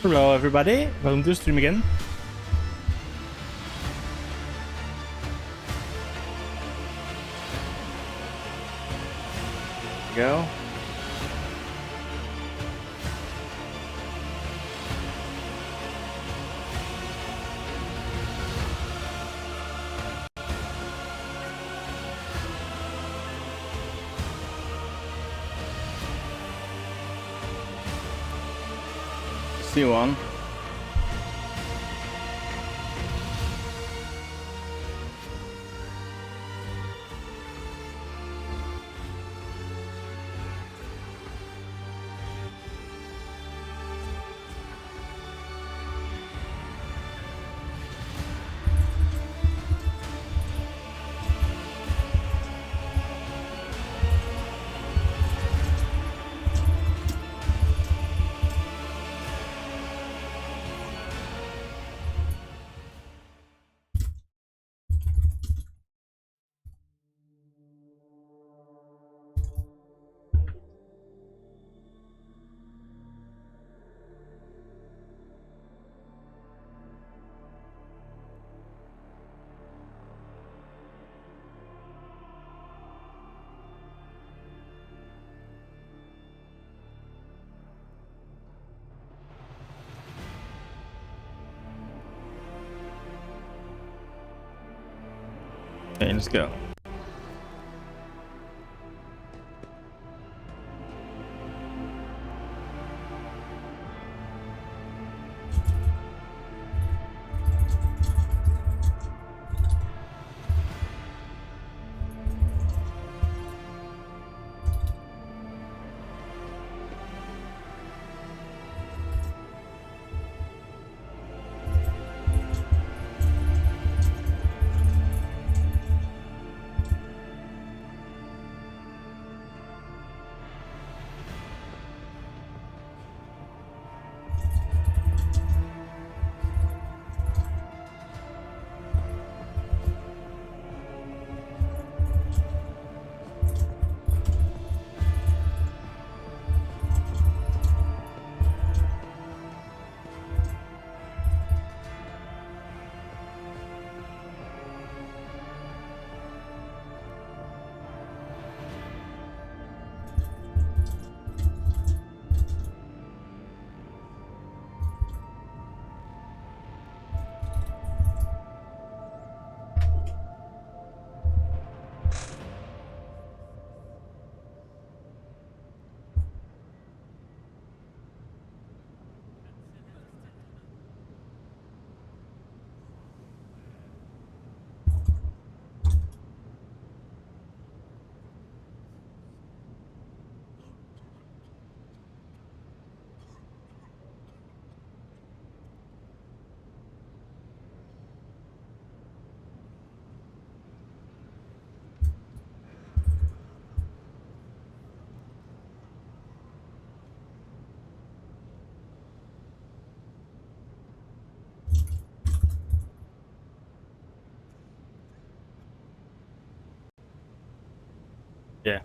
Hello everybody, welcome to the stream again. Go. C1. Okay, let's go. Yeah.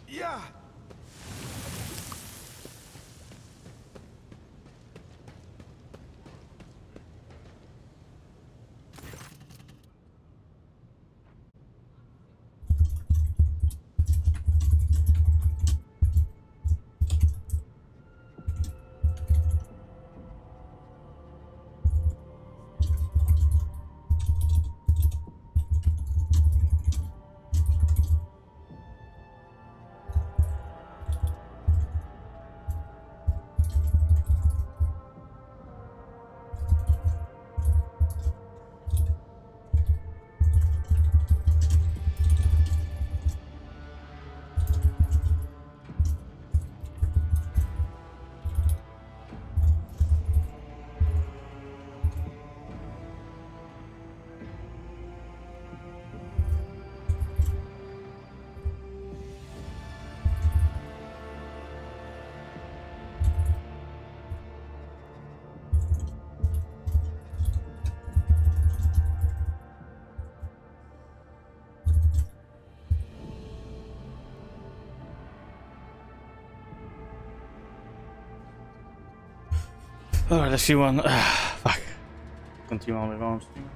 Yeah. Alright, let's see one. Fuck. Continue on with on stream.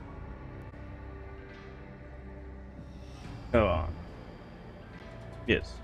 Go on. Yes.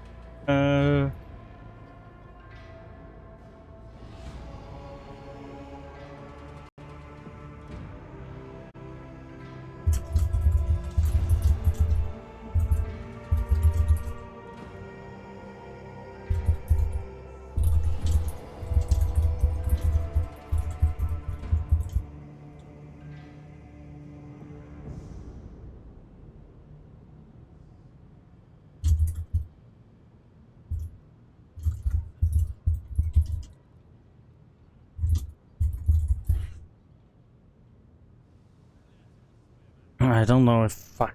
I don't know if fuck.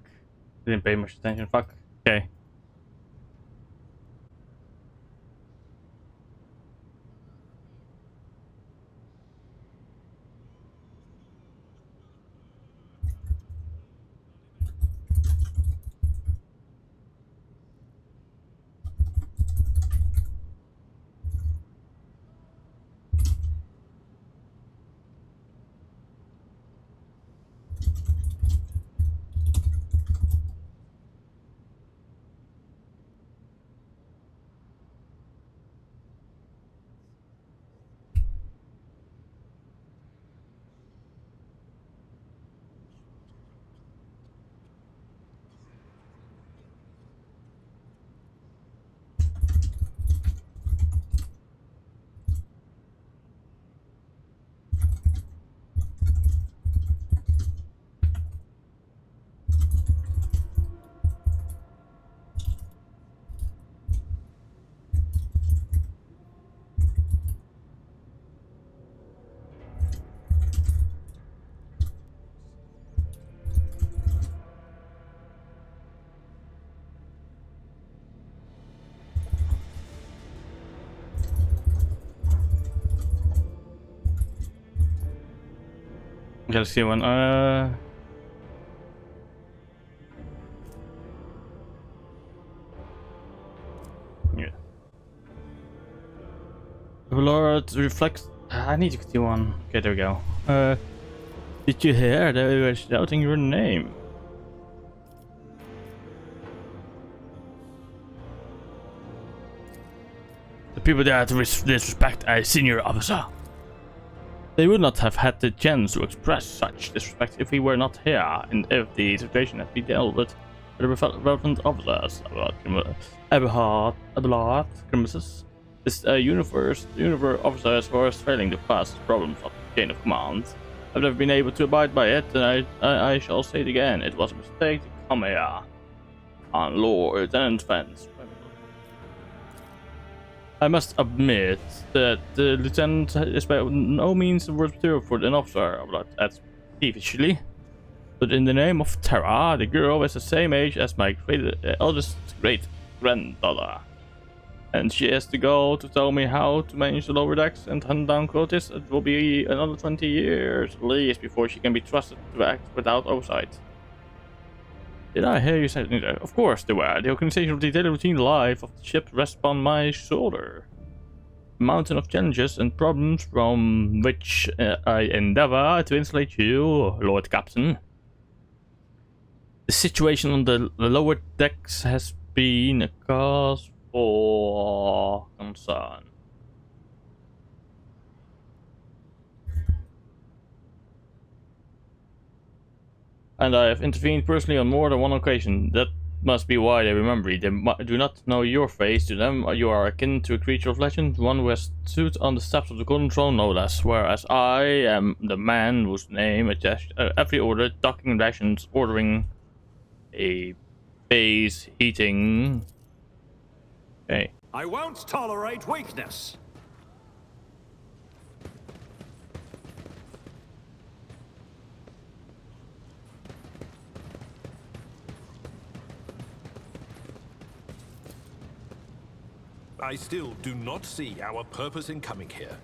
Didn't pay much attention. Fuck. Okay. Okay, let's see one. Yeah. Lord reflects. I need to continue on. Okay, there we go. Did you hear they were shouting your name? The people there to disrespect a senior officer. They would not have had the chance to express such disrespect if we were not here, and if the situation had been dealt with the relevant officers. Abelard Grimaces. This universe officers was failing to pass the problems of the chain of command. I've never been able to abide by it, and I shall say it again. It was a mistake to come here on Lieutenant Vance. I must admit that the lieutenant is by no means the worst material for an officer, at peevishly. But in the name of Terra, the girl is the same age as my eldest great granddaughter. and she has to go to tell me how to manage the lower decks and hunt down cultists. It will be another 20 years at least before she can be trusted to act without oversight. Did I hear you say that? Of course they were. The organization of the daily routine life of the ship rests upon my shoulder. A mountain of challenges and problems from which I endeavor to insulate you, Lord Captain. The situation on the lower decks has been a cause for concern. And I have intervened personally on more than one occasion. That must be why they remember me. They do not know your face. To them, you are akin to a creature of legend, one who has stood on the steps of the Golden Throne, no less. Whereas I am the man whose name attached every order, docking rations, ordering a base heating. Okay. I won't tolerate weakness. I still do not see our purpose in coming here.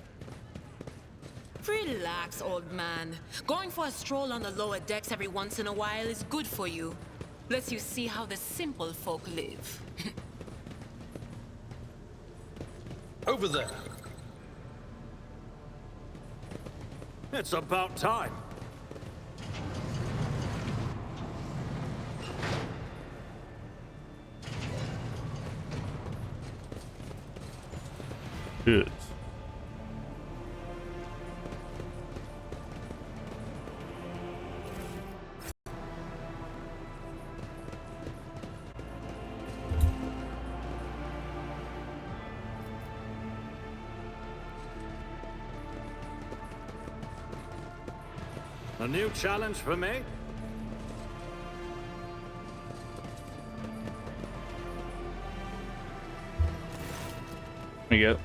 Relax, old man. Going for a stroll on the lower decks every once in a while is good for you. Lets you see how the simple folk live. Over there. It's about time. Good. A new challenge for me? There you go.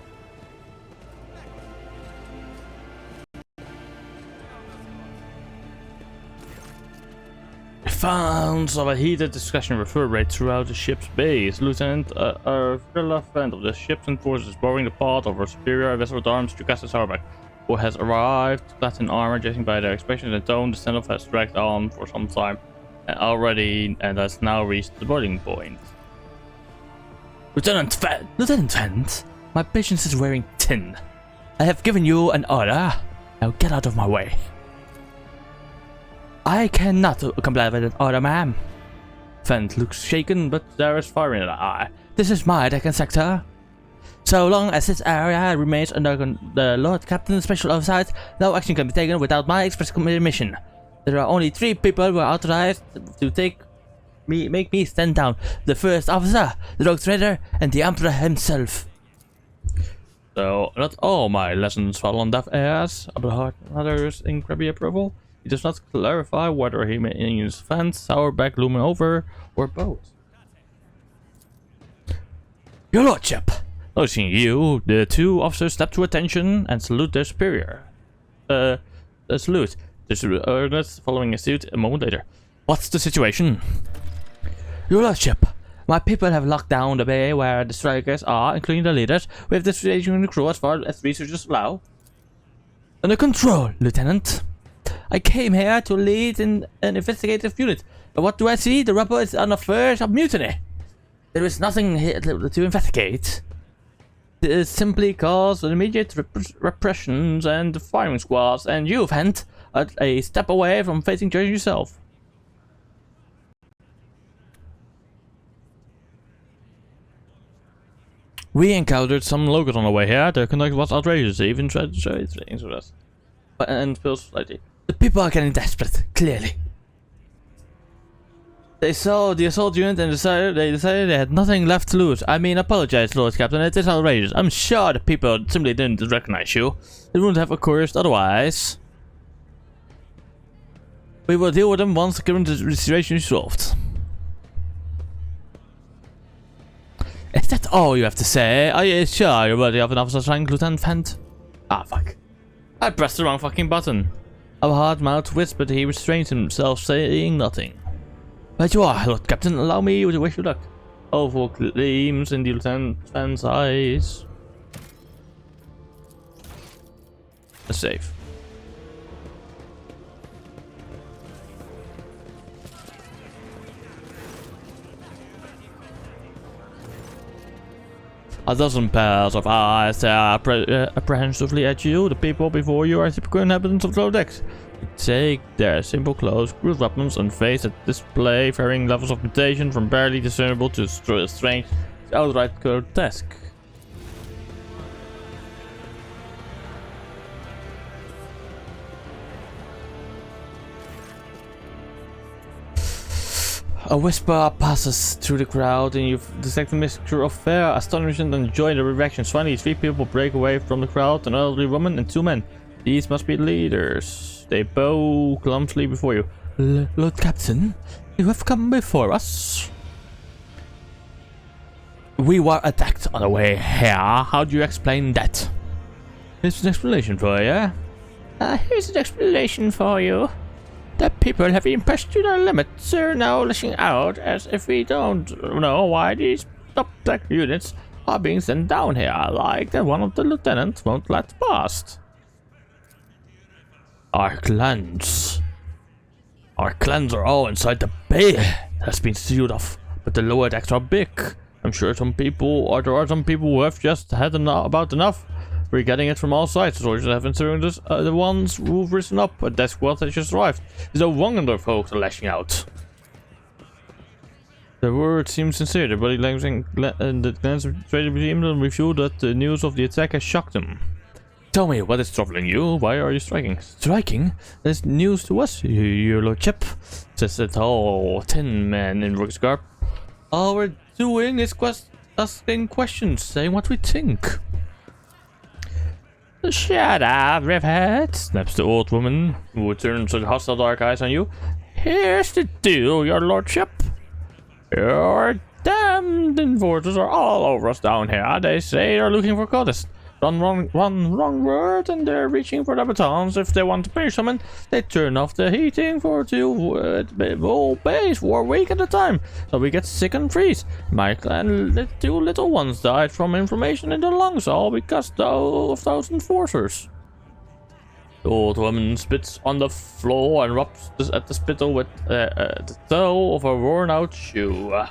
Sounds of a heated discussion reverberate throughout the ship's base. Lieutenant Arvilla Fent of the Ships and Forces is borrowing the path of our superior vessel at arms, Jocasta Sarbeck, who has arrived clad in armor. Judging by their expressions and tone, the standoff has dragged on for some time already and has now reached the boiling point. Lieutenant Fent, my patience is wearing thin. I have given you an order. Now get out of my way. I cannot comply with that order, ma'am. Fent looks shaken, but there is fire in her eye. This is my deck and sector. So long as this area remains under the Lord Captain's special oversight, no action can be taken without my express permission. There are only 3 people who are authorized to make me stand down: the first officer, the rogue trader, and the Emperor himself. So, not all my lessons fall on deaf ears. Aberhart others in crabby approval. He does not clarify whether he means Fent, Sourback, looming over, or both. Your lordship! Noticing you, the 2 officers step to attention and salute their superior. Salute. The following a suit a moment later. What's the situation? Your lordship, my people have locked down the bay where the strikers are, including the leaders. We have dissuaded the crew as far as researchers allow. Under control, Lieutenant. I came here to lead an investigative unit, but what do I see? The rebel is on the verge of mutiny. There is nothing here to investigate. It is simply cause of immediate repressions and firing squads, and you, Fent, are a step away from facing judge yourself. We encountered some locals on the way here. Their conduct was outrageous. They even tried to show things with us. And feels slightly. The people are getting desperate, clearly. They saw the assault unit and decided they had nothing left to lose. I mean, apologize, Lord Captain, it is outrageous. I'm sure the people simply didn't recognize you. They wouldn't have occurred otherwise. We will deal with them once the current situation is solved. Is that all you have to say? Are you sure you're worthy of an officer's rank, Lieutenant Fent? Ah, fuck. I pressed the wrong fucking button. Our hard mouth whispered he restrained himself, saying nothing. But you are, Lord Captain. Allow me to wish you luck. awful gleams in the lieutenant's eyes. A save. A dozen pairs of eyes stare apprehensively at you. The people before you are typical inhabitants of lower decks. You take their simple clothes, crude weapons, and face at display varying levels of mutation from barely discernible to strange to outright grotesque. A whisper passes through the crowd and you detect a mixture of fear, astonishment and joy in the reactions. Finally, 3 people break away from the crowd, an elderly woman and 2 men. These must be leaders. They bow clumsily before you. Lord Captain, you have come before us. We were attacked on the way here. How do you explain that? Here's an explanation for you. Here's an explanation for you. The people have been pushed to their limits. They're now lashing out as if we don't know why these top-tech units are being sent down here, like that one of the lieutenants won't let past. Our clans are all inside the bay. It has been sealed off, but the lower decks are big. I'm sure there are some people who have just had about enough. We're getting it from all sides. Soldiers have been serving this, the ones who've risen up. A death squad has just arrived. It's no wonder folks are lashing out. The word seems sincere. The body language and the glance of the between them reveal that the news of the attack has shocked them. Tell me, what is troubling you? Why are you striking? Striking? That's news to us, your lordship, says the tall, thin man in Rook's garb. All we're doing is asking questions, saying what we think. Shut up, Rivhead, snaps the old woman, who turns her hostile dark eyes on you. Here's the deal, your lordship. Your damned enforcers are all over us down here. They say they're looking for cultists. One wrong word and they're reaching for the batons. If they want to punish someone, they turn off the heating for 2 whole base for a week at a time. So we get sick and freeze. My clan, the 2 little ones died from inflammation in their lungs, all because of those enforcers. The old woman spits on the floor and rubs at the spittle with the toe of a worn out shoe.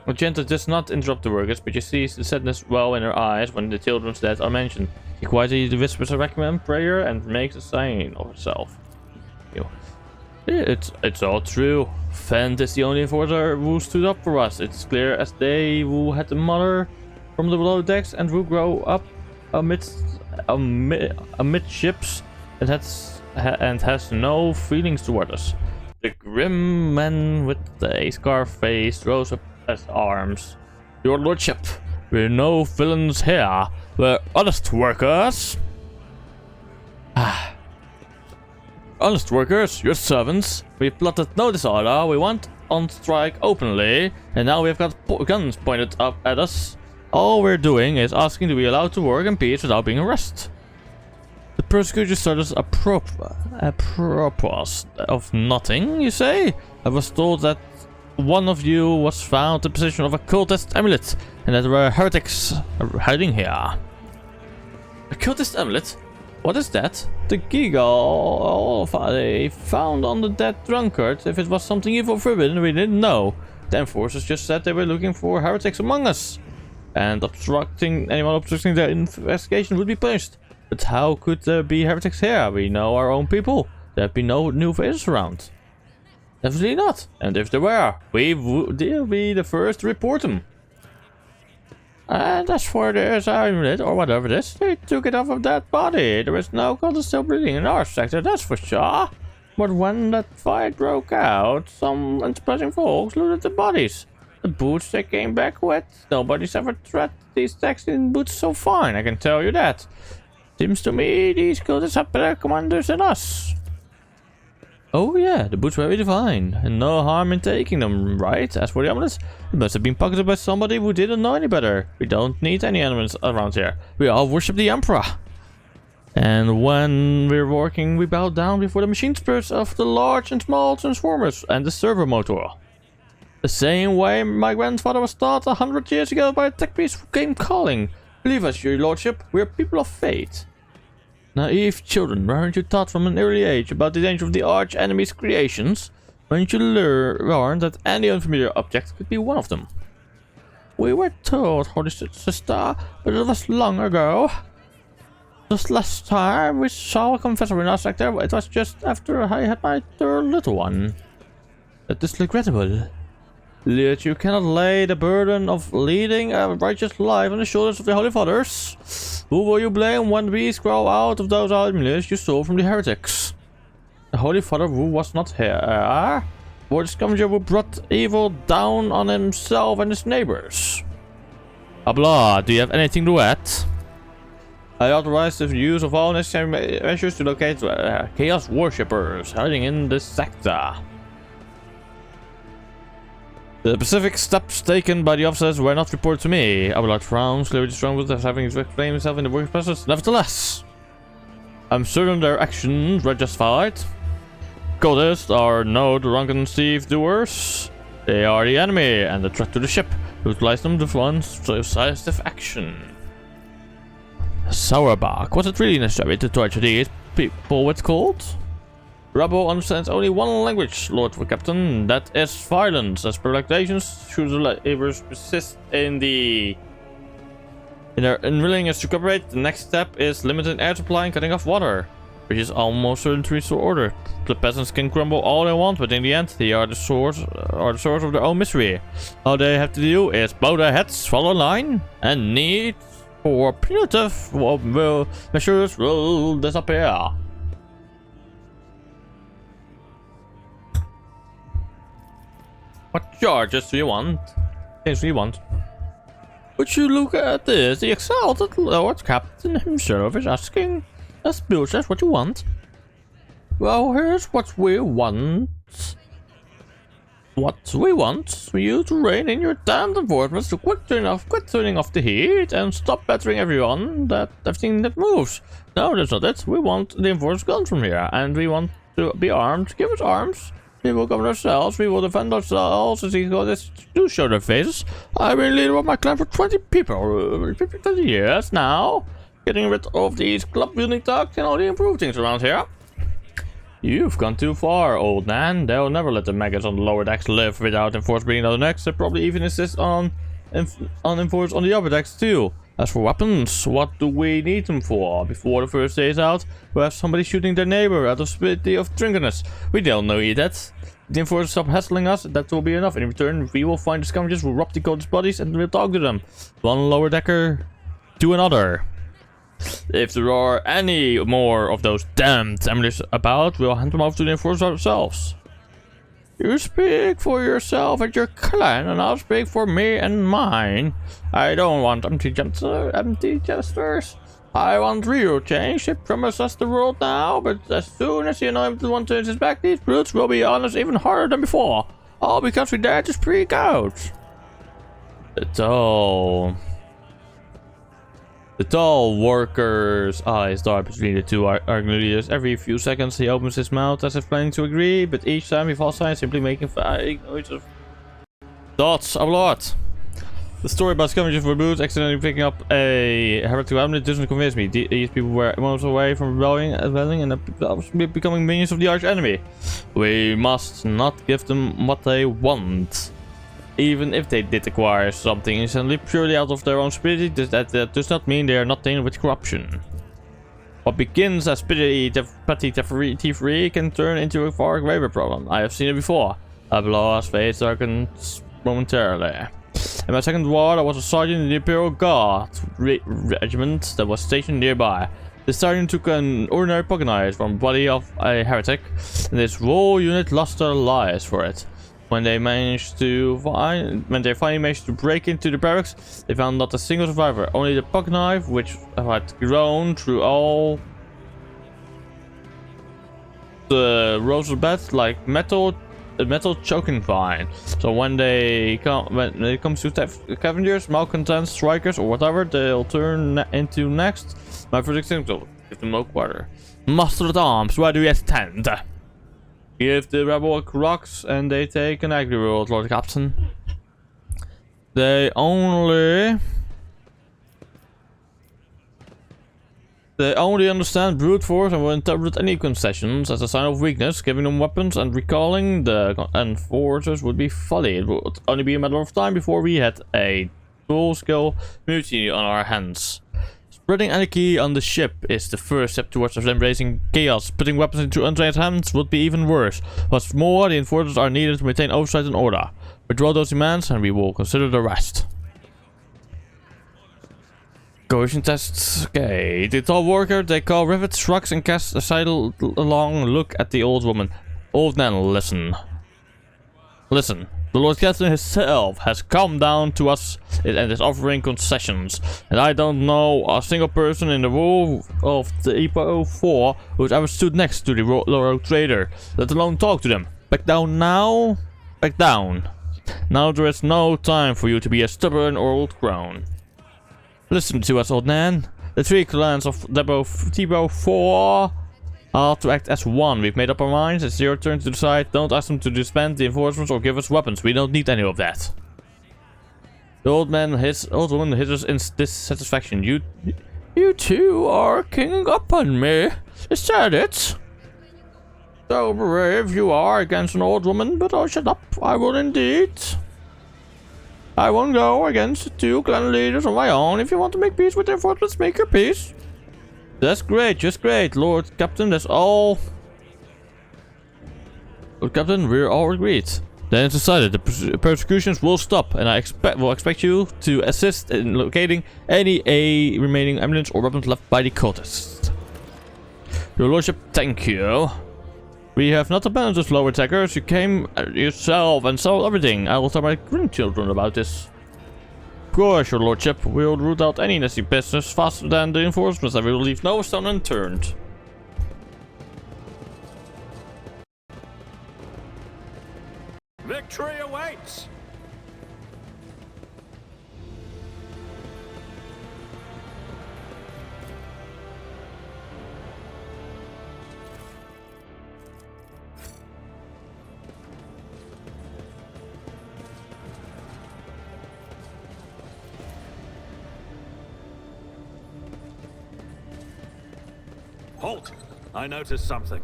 Magenta does not interrupt the workers, but you see the sadness well in her eyes when the children's deaths are mentioned. She quietly whispers a requiem prayer and makes a sign of herself. It's all true. Fent is the only enforcer who stood up for us. It's clear as day who had the mother from the below decks and who grow up amidships and has no feelings toward us. The grim man with the scar face rose up as arms. Your lordship, we're no villains here. We're honest workers. Honest workers, your servants. We plotted no disorder. We went on strike openly, and now we've got guns pointed up at us. All we're doing is asking to be allowed to work in peace without being arrested. The persecutors started apropos of nothing, you say? I was told that one of you was found in possession of a cultist amulet, and that there were heretics hiding here. A cultist amulet? What is that? The Gigal they found on the dead drunkard. If it was something evil forbidden, we didn't know. The enforcers just said they were looking for heretics among us, and anyone obstructing their investigation would be punished. But how could there be heretics here? We know our own people. There'd be no new faces around. Definitely not. And if there were, we would be the first to report them. And as for the amulet, or whatever it is, they took it off of that body. There is no cultist still breathing in our sector, that's for sure. But when that fight broke out, some unsurprising folks looted the bodies. The boots they came back with. Nobody's ever treated these texts in boots so fine, I can tell you that. Seems to me these cultists have better commanders than us. Oh yeah, the boots were really fine, and no harm in taking them, right? As for the amulets, it must have been pocketed by somebody who didn't know any better. We don't need any amulets around here. We all worship the Emperor. And when we're working, we bow down before the machine spirits of the large and small transformers and the servo motor. The same way my grandfather was taught 100 years ago by a tech priest who came calling. Believe us, your lordship, we are people of faith. Naive children, weren't you taught from an early age about the danger of the arch enemy's creations? Weren't you learned that any unfamiliar object could be one of them? We were told, Holy Sister, but it was long ago. Just last time we saw a confessor in our sector, it was just after I had my third little one. That is regrettable. Yet you cannot lay the burden of leading a righteous life on the shoulders of the Holy Fathers. Who will you blame when we grow out of those amulets you stole from the heretics? The Holy Father who was not here, or the scavenger who brought evil down on himself and his neighbors? Abla, do you have anything to add? I authorize the use of all necessary measures to locate Chaos worshippers hiding in this sector. The specific steps taken by the officers were not reported to me. Abelard frowns, clearly strong with having explained himself in the working process. Nevertheless, I'm certain their actions were justified. Cultists are no drunken thief doers. They are the enemy and the threat to the ship. Utilize them to fund decisive action. Sauerbach, was it really necessary to torture these people with cold? Rabo understands only one language, Lord Captain, that is violence. As per regulations, should the laborers persist in their unwillingness to cooperate, the next step is limited air supply and cutting off water, which is almost certain to restore order. The peasants can grumble all they want, but in the end, they are the source of their own misery. All they have to do is bow their heads, follow line, and need for punitive measures will disappear. What charges do you want? Things do you want? Would you look at this? The exalted Lord Captain himself is asking. That's bullshit. What you want? Well, here's what we want. What we want for you to rein in your damned enforcements, to quit turning off the heat and stop battering everything that moves. No, that's not it. We want the enforcers gone from here, and we want to be armed. Give us arms. We will govern ourselves, we will defend ourselves as these guys do show their faces. I've been leader of my clan for 20 years now. Getting rid of these club building talk can only improve things around here. You've gone too far, old man. They'll never let the maggots on the lower decks live without enforcers bringing down the necks. They probably even insist on enforcers on the upper decks too. As for weapons, what do we need them for? Before the first day is out, we'll have somebody shooting their neighbor out of spite of drunkenness. We don't know that. The enforcers stop hassling us, that will be enough. In return, we will find the scavengers who robbed the cultist bodies and we'll talk to them. One lower decker to another. If there are any more of those damned amulets about, we'll hand them off to the enforcers ourselves. You speak for yourself and your clan, and I'll speak for me and mine. I don't want empty gestures. I want real change. They promise us the world now, but as soon as the anointed one turns his back, these brutes will be on us even harder than before. All because we dare to speak out. The tall worker's eyes dart between the two arguing leaders. Every few seconds he opens his mouth as if planning to agree, but each time he falls silent, simply making vague noises. Thoughts, Abelard. The story about scavengers for boots accidentally picking up a heretic amulet doesn't convince me. These people were moments away from rebelling and becoming minions of the arch enemy. We must not give them what they want. Even if they did acquire something instantly, purely out of their own stupidity, that does not mean they are not tainted with corruption. What begins as petty thievery can turn into a far graver problem. I have seen it before. Abelard's face darkens momentarily. In my second war, I was a sergeant in the Imperial Guard regiment that was stationed nearby. The sergeant took an ordinary pocket knife from the body of a heretic, and this whole unit lost their lives for it. When they finally managed to break into the barracks, they found not a single survivor. Only the pocket knife, which had grown through all the rows of beds like a metal choking vine. So when it comes to scavengers, malcontents, strikers, or whatever they'll turn into next, my verdict is give them no quarter. Master at arms, where do you stand? Give the rebel rocks and they take an agri world, Lord Captain. They only understand brute force and will interpret any concessions as a sign of weakness. Giving them weapons and recalling the enforcers would be folly. It would only be a matter of time before we had a full-scale mutiny on our hands. Spreading anarchy on the ship is the first step towards embracing chaos. Putting weapons into untrained hands would be even worse. What's more, the enforcers are needed to maintain oversight and order. Withdraw those demands and we will consider the rest. Cohesion tests. Okay. The tall worker, they call Rivet, shrugs and casts a sidelong look at the old woman. Old man, listen. Listen. The Lord Captain himself has come down to us and is offering concessions. And I don't know a single person in the whole of the EPO 4 who's ever stood next to the Rogue Trader, let alone talk to them. Back down now? Back down. Now there is no time for you to be a stubborn old crone. Listen to us, old man. The three clans of Debo 4 are to act as one. We've made up our minds. It's your turn to decide. Don't ask them to disband the enforcements or give us weapons. We don't need any of that. The old woman hits us in dissatisfaction. You two are kinging up on me. Is that it? So brave you are against an old woman, but oh, shut up. I will indeed. I won't go against the two clan leaders on my own. If you want to make peace with their fortress, make your peace. That's great, just great, Lord Captain, that's all. Lord Captain, we're all agreed. Then it's decided the persecutions will stop, and I will expect you to assist in locating any remaining evidence or weapons left by the cultists. Your Lordship, thank you. We have not abandoned those lower attackers. You came yourself and saw everything. I will tell my grandchildren about this. Of course, Your Lordship. We'll root out any nasty business faster than the enforcements, and we will leave no stone unturned. Victory awaits! Halt! I noticed something.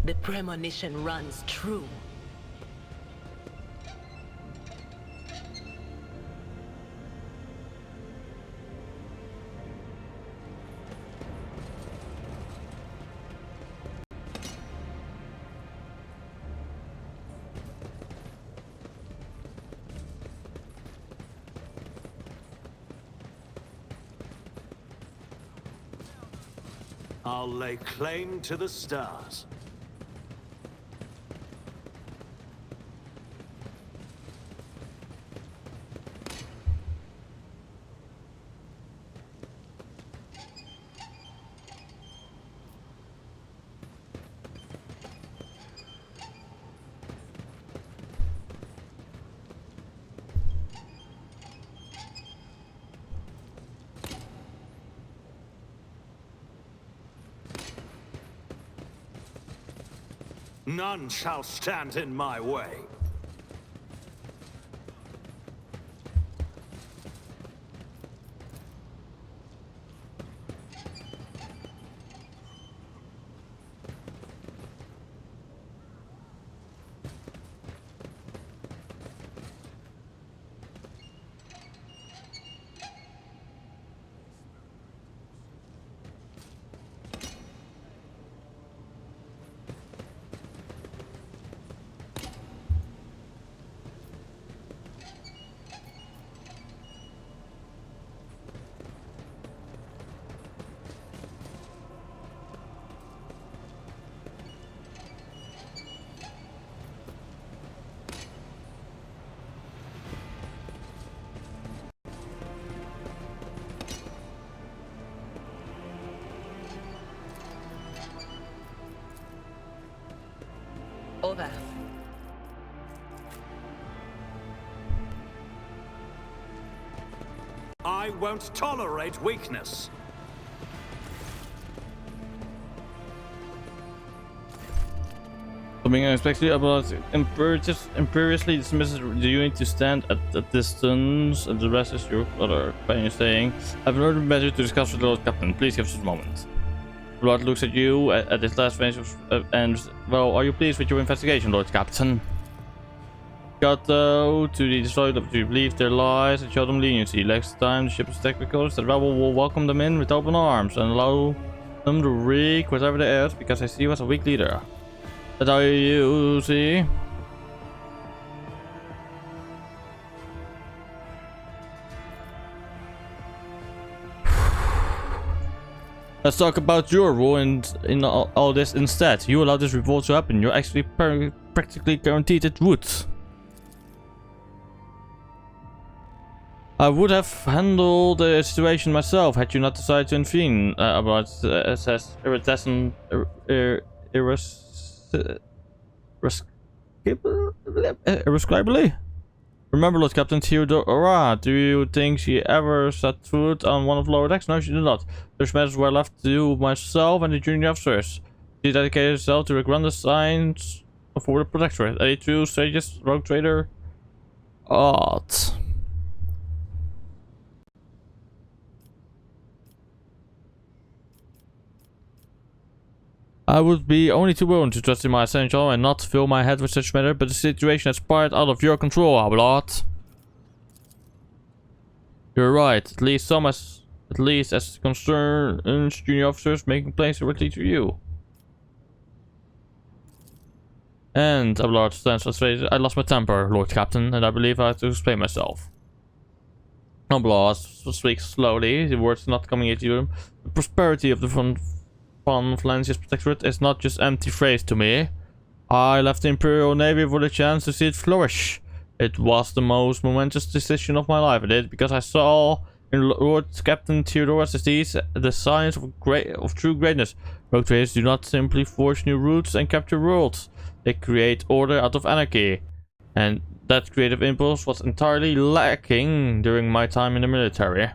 The premonition runs true. I'll lay claim to the stars. None shall stand in my way. Over. I won't tolerate weakness. being unexpected about imperiously dismisses the unit to stand at a distance, and the rest is your other companion saying, I've an urgent matter to discuss with the Lord Captain. Please give us a moment. Blood looks at you at this last phase and, well, are you pleased with your investigation, Lord Captain? Got though to the destroyed of you believe their lies and show them leniency. Next time the ship is attacked because the rebel will welcome them in with open arms and allow them to wreak whatever they ask because I see you as a weak leader. That's how you see. Let's talk about your role in all this instead. You allowed this revolt to happen. You're actually practically guaranteed it would. I would have handled the situation myself had you not decided to intervene about irresistibly. Remember, Lord Captain Theodora, do you think she ever set foot on one of the lower decks? No, she did not. Those matters were left to myself and the junior officers. She dedicated herself to the grandest signs for the Protectorate. A true strategist, rogue trader. Odd. I would be only too willing to trust in my essential and not fill my head with such matter, but the situation is part out of your control, Abelard. You're right, at least as concerns junior officers making complaints directly to you. And Abelard stands frustrated. I lost my temper, Lord Captain, and I believe I have to explain myself. Abelard speaks slowly, the words not coming at you. The prosperity of the Von Valancia's Protectorate is not just empty phrase to me. I left the Imperial Navy for the chance to see it flourish. It was the most momentous decision of my life. I did because I saw in Lord Captain Theodora's deeds the signs of true greatness. Rogue traders do not simply forge new routes and capture worlds. They create order out of anarchy. And that creative impulse was entirely lacking during my time in the military.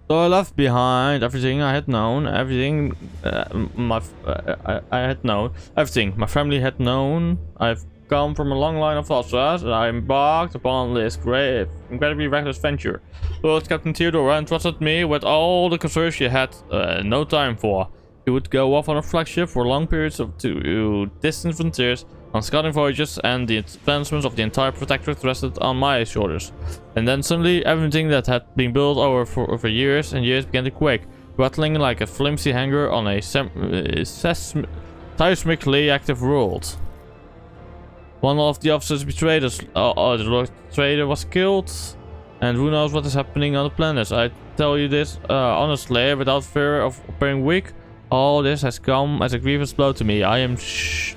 So I left behind everything I had known, everything I had known, everything my family had known. I've come from a long line of officers, and I embarked upon this great, incredibly reckless venture. Lord Captain Theodora entrusted me with all the concerns she had no time for. She would go off on a flagship for long periods to distant frontiers, on scouting voyages, and the advancements of the entire Protectorate rested on my shoulders. And then suddenly, everything that had been built over years and years began to quake, rattling like a flimsy hanger on a seismically active world. One of the officers betrayed us. The Lord Trader was killed, and who knows what is happening on the planet. I tell you this honestly, without fear of appearing weak. All this has come as a grievous blow to me. I am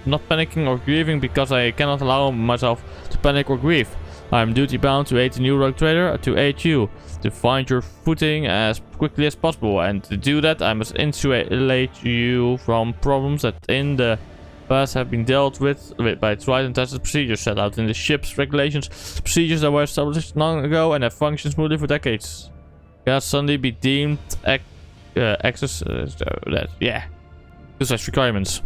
not panicking or grieving because I cannot allow myself to panic or grieve. I am duty bound to aid the new rogue trader, to aid you, to find your footing as quickly as possible, and to do that I must insulate you from problems that in the past have been dealt with by tried and tested procedures set out in the ship's regulations, procedures that were established long ago and have functioned smoothly for decades. Cannot suddenly be deemed access such requirements.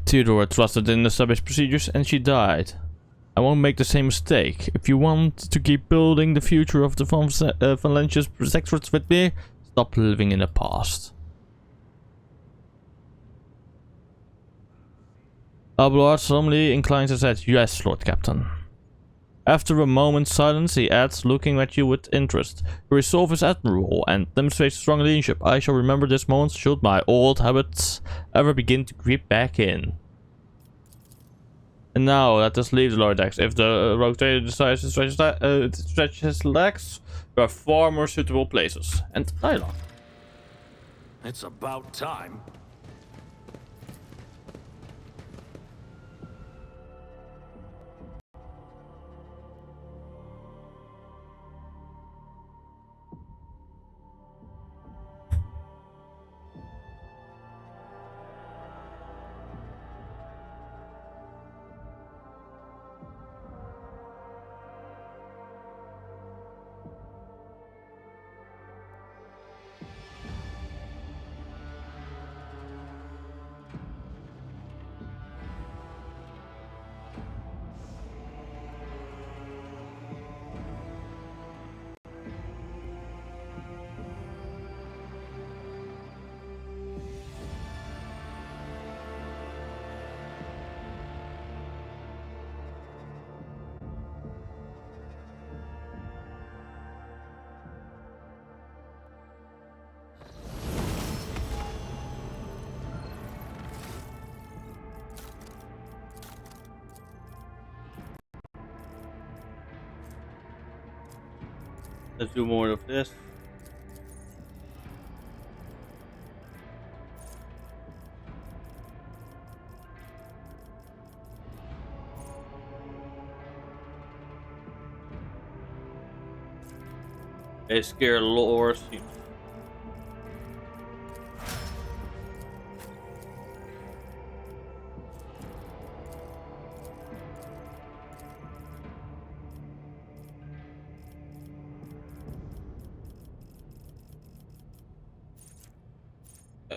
Theodora trusted in the established procedures and she died. I won't make the same mistake. If you want to keep building the future of the Von Valancia's Protectorate with me, stop living in the past. Abelard solemnly inclines his head. Yes, Lord Captain. After a moment's silence, he adds, looking at you with interest. Your resolve is admirable and demonstrates strong leadership. I shall remember this moment should my old habits ever begin to creep back in. And now let us leave the lower decks. If the rogue trader decides to stretch his legs, there are far more suitable places. And dialogue. It's about time. Let's do more of this. They scare lore seems.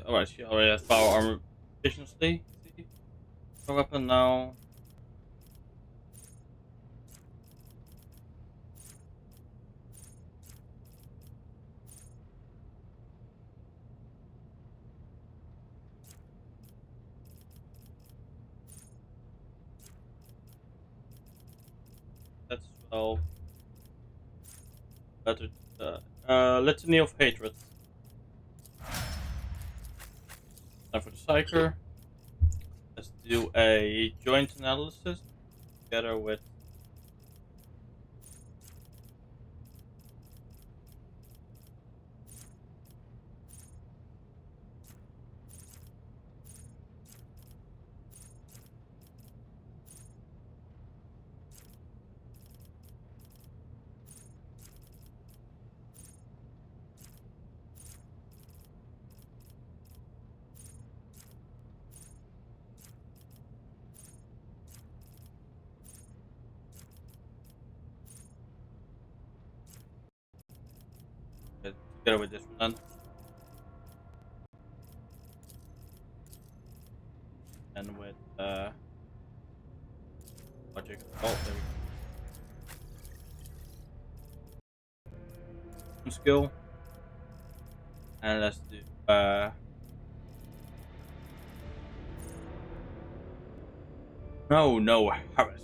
Alright, she already has power armor efficiency. See? Her weapon now. That's well. Better. Litany of Hatred. Now for the Psyker. Let's do a joint analysis together with. Together with this one then. And with logic. Oh, there we go. Skill. And let's do no harass.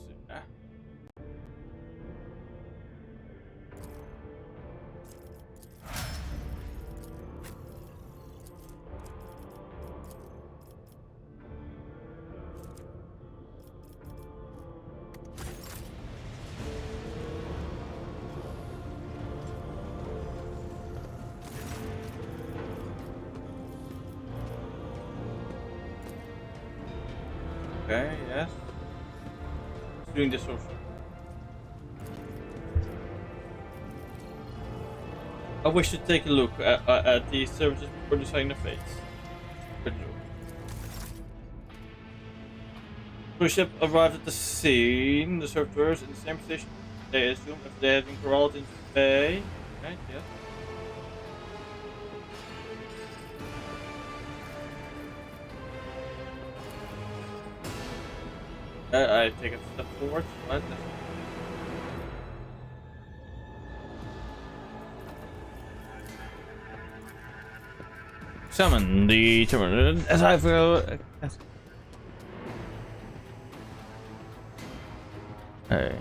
Okay, yes. Doing this also. I wish to take a look at these services before deciding the fates. Good job. Cruise ship arrived at the scene. The servitors in the same position. They assume if they have been corralled into the bay. Okay, yes. I take a step forward. Right. Summon the terminal as I feel. Hey.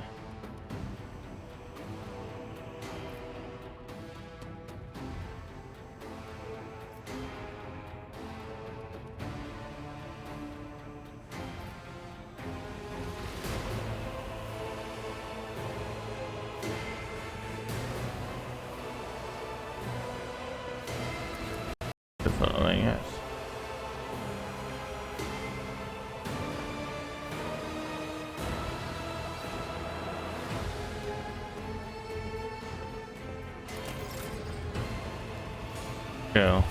Go.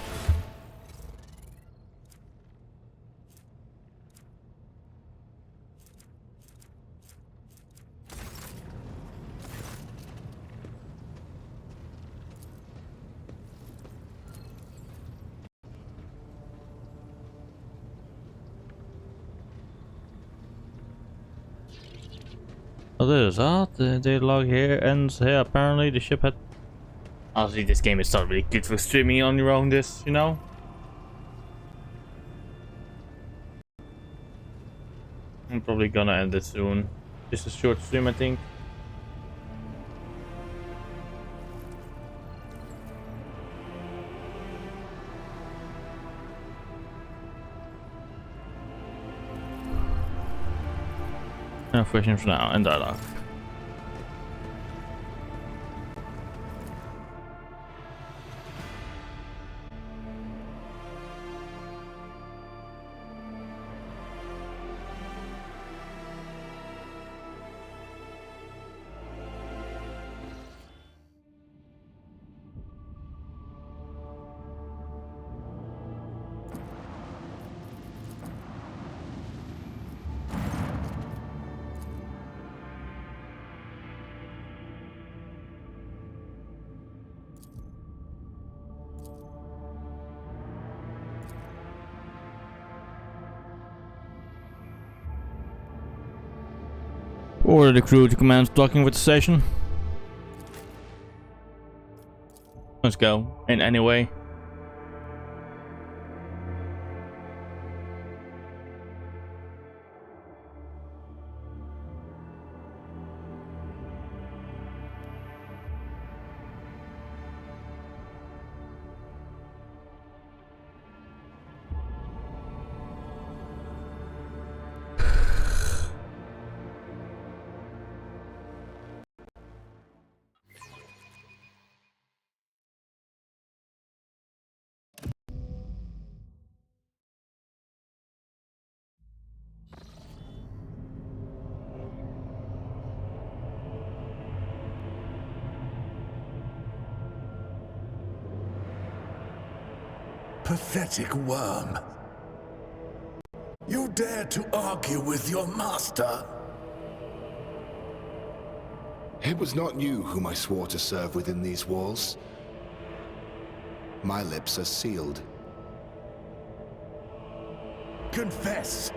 Oh, this is odd. The data log here ends here. Apparently, the ship had. Honestly, this game is not really good for streaming on your own. This, you know. I'm probably gonna end it soon. Just a short stream, I think. No questions for now, and dialogue. Order the crew to commence docking with the station. Let's go, in any way. Pathetic worm. You dare to argue with your master? It was not you whom I swore to serve within these walls. My lips are sealed. Confess.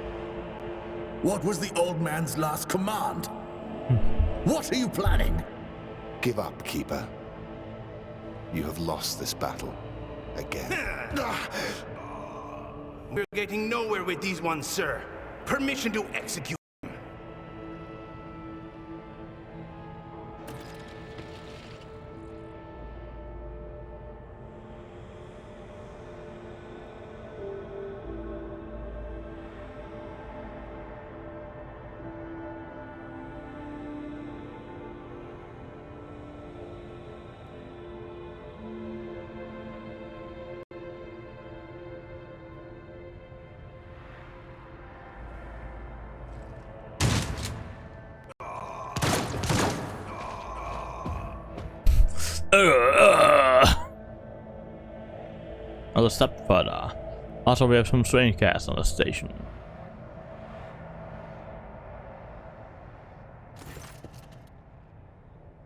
What was the old man's last command? What are you planning? Give up, Keeper. You have lost this battle. Again. We're getting nowhere with these ones, sir. Permission to execute. Another step further. Also, we have some strange cats on the station.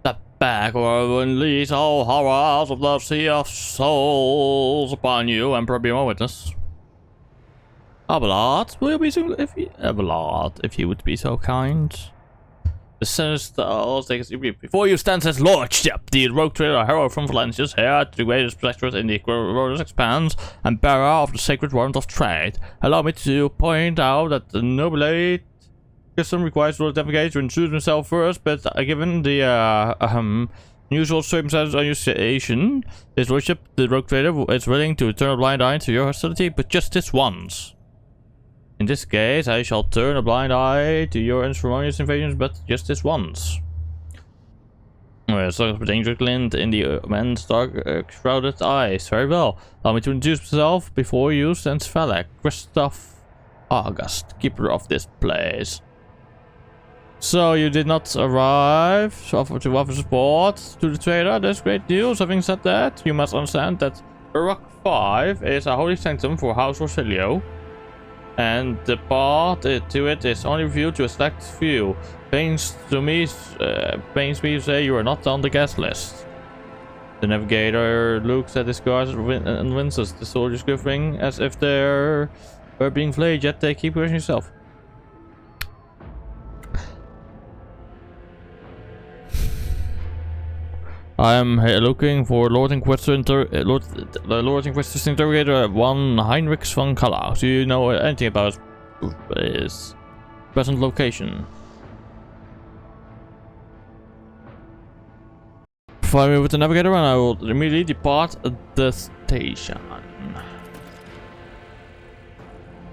Step back or I will unleash all horrors of the sea of souls upon you and probably my witness. Abelard, will you be so Abelard, if you would be so kind. The sinister before you stands his lordship, the rogue trader hero from Valencia's heir to the greatest protectorate in the Corrodus Expanse and bearer of the sacred warrant of trade. Allow me to point out that the nobilate custom requires Lord Navigate to introduce himself first, but given the usual circumstances on your station, his lordship, the rogue trader, is willing to turn a blind eye to your hostility, but just this once. In this case, I shall turn a blind eye to your unceremonious invasions, but just this once. So dangerous glint in the man's dark, shrouded eyes. Very well. Allow me to introduce myself before you stands Valak, Christoph August, keeper of this place. So you did not arrive to offer support to the trader. That's great news. Having said that, you must understand that Uruk 5 is a holy sanctum for House Orsilio, and the path to it is only revealed to a select few. Pains me to say you are not on the guest list. The navigator looks at his guards and winces, the soldiers quivering as if they're being flayed, yet they keep pushing yourself. I am looking for Lord Inquisitor's interrogator, one Heinrich von Kalla. Do you know anything about his present location? Provide me with the navigator and I will immediately depart the station. I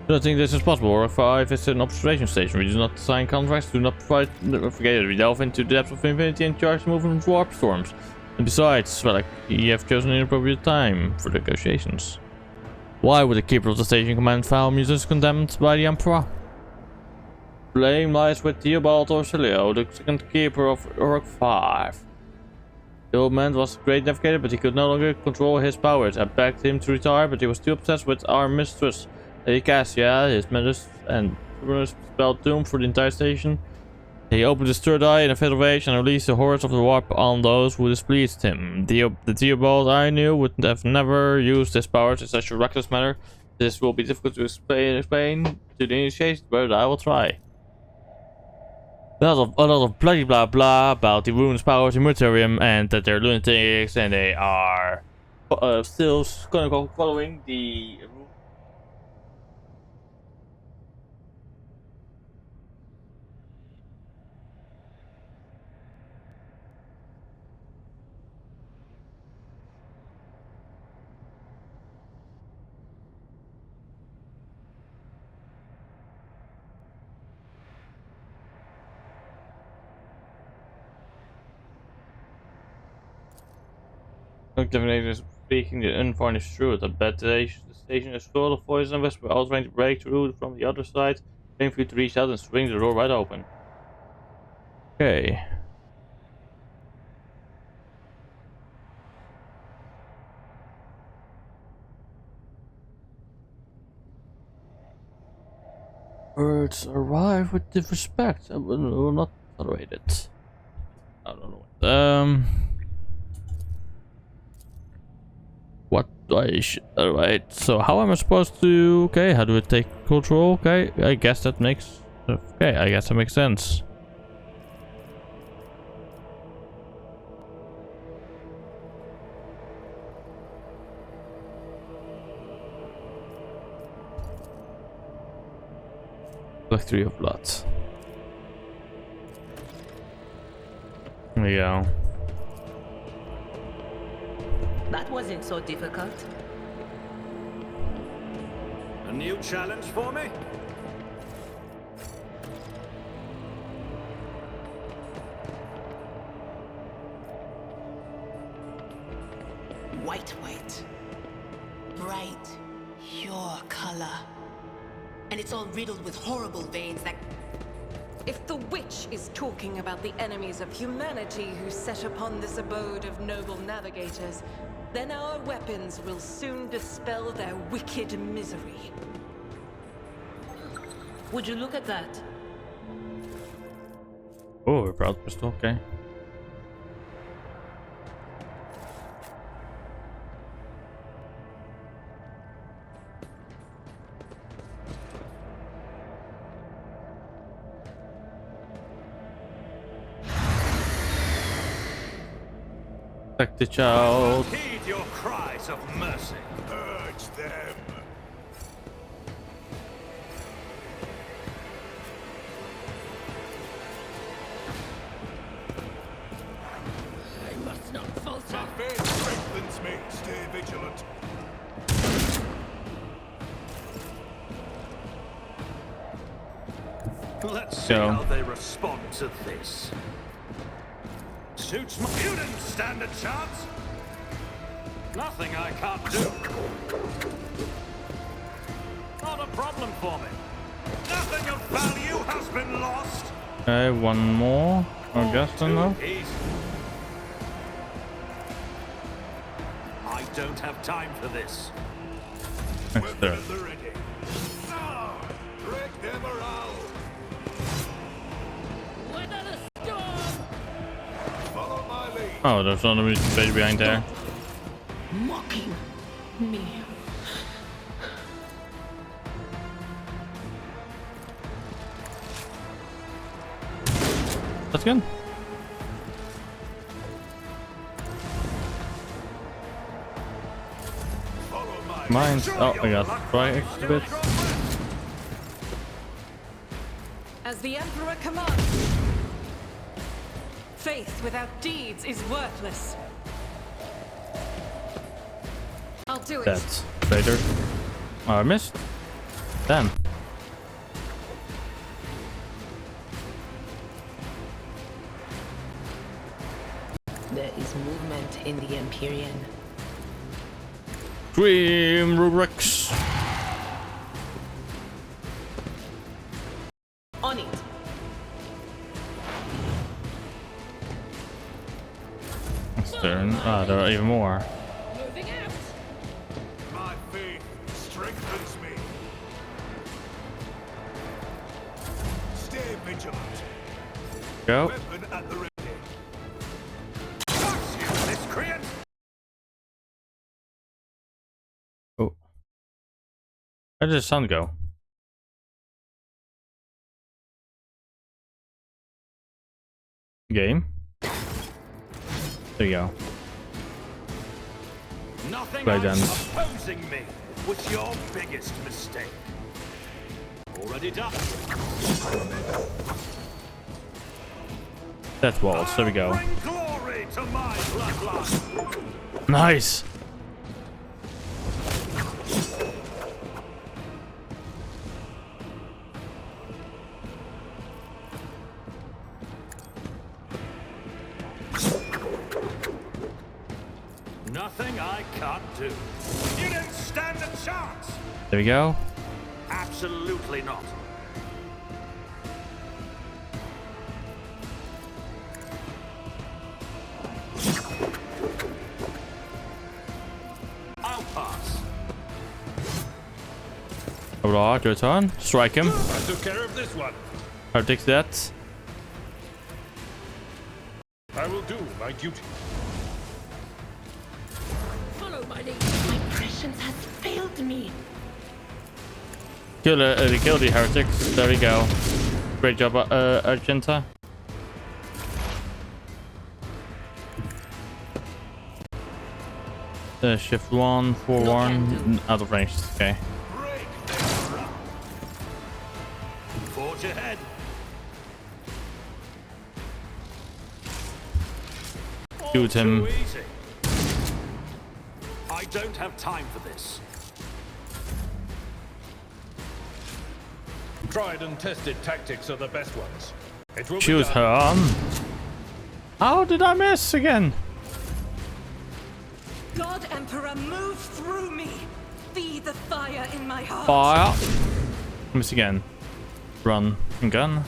don't think this is possible. Uruk 5 is an observation station. We do not sign contracts, do not provide navigators. We delve into the depths of infinity and charge movement from warp storms. And besides, well, you have chosen an inappropriate time for negotiations. Why would the keeper of the station command foul music condemned by the Emperor? Blame lies with Theobald Orsilio, the second keeper of Uruk 5. The old man was a great navigator, but he could no longer control his powers. I begged him to retire, but he was too obsessed with our mistress, Lady Cassia. His menace and spelled doom for the entire station. He opened his third eye in a fatal rage and released the horrors of the warp on those who displeased him. The Theobald I knew would have never used his powers in such a reckless manner. This will be difficult to explain to the initiated, but I will try. A lot of bloody blah blah about the rune's powers in Mortarium and that they're lunatics and they are still following the Divination is speaking the unvarnished truth. I bet the station is full of voices and whispers. I was trying to break through from the other side, waiting for you to reach out and swing the door right open. Okay. Words arrive with disrespect. I will not tolerate it. I don't know. What I should. Alright, so how am I supposed to. Okay, how do I take control? Okay, I guess that makes. Okay, I guess that makes sense. Factory of Blood. There we go. That wasn't so difficult. A new challenge for me? White. Bright, pure color. And it's all riddled with horrible veins that... If the witch is talking about the enemies of humanity who set upon this abode of noble navigators, then our weapons will soon dispel their wicked misery. Would you look at that? Oh, a proud pistol, okay. Protect the child. Heed your cries of mercy. Urge them. I must not falter. My faith strengthens me. Stay vigilant. Let's see Go. how they respond to this. Suits my... You didn't stand a chance! Nothing I can't do. Not a problem for me. Nothing of value has been lost. Okay, one more. I guess I know. Easy. I don't have time for this. Next turn. Weapons are ready. Now, break them around. Follow my lead. Oh, there's another baby behind there. Mocking me. That's good. Follow my Mine. Sure, Oh, I your got luck right runs extra on your bit. shoulders. As the Emperor commands. Faith without deeds is worthless. I'll do it. That's traitor. Oh, I missed. Damn. There is movement in the Empyrean. Dream Rubrix. On it. Next turn. Ah, there are even more. My faith strengthens me. Stay vigilant. Go. Weapon at the ready. Curse you, miscreant! Oh. Where did the sun go? Game. There you go. Nothing Play I'm dance. opposing me was your biggest mistake. Already done. That walls. There we go. Bring glory to my bloodline. Nice. Nothing I can't do. You didn't stand a chance. There we go. Absolutely not. I'll pass. Alright, your turn. Strike him. I took care of this one. I'll take that. I will do my duty. Follow my lead. My prescience has failed me. Kill the heretics. There we go. Great job, Argenta. Shift 1, 4-1. Out of range. Okay. Break them around. Forge ahead. Shoot him. Too easy. I don't have time for this. Tried and tested tactics are the best ones. It will be Shoot done. her on. How did I miss again? God Emperor, move through me. Feed the fire in my heart. Fire. Miss again. Run and gun.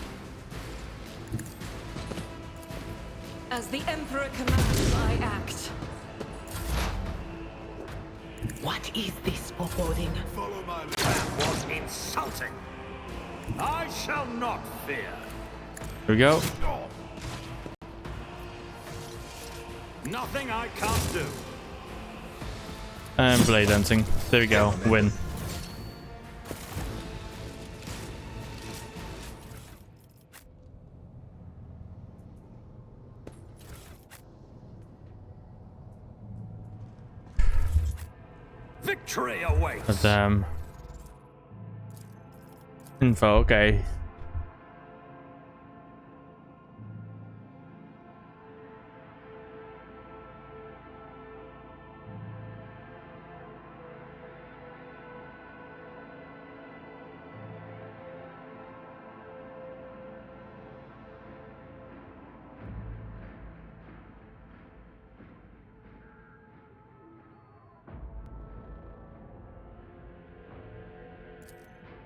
As the Emperor commands, I act. What is this foreboding? Follow my lead. That was insulting. I shall not fear. Here we go. Nothing I can't do. And blade dancing. There we go. Win. Victory awaits. Damn. Info, okay.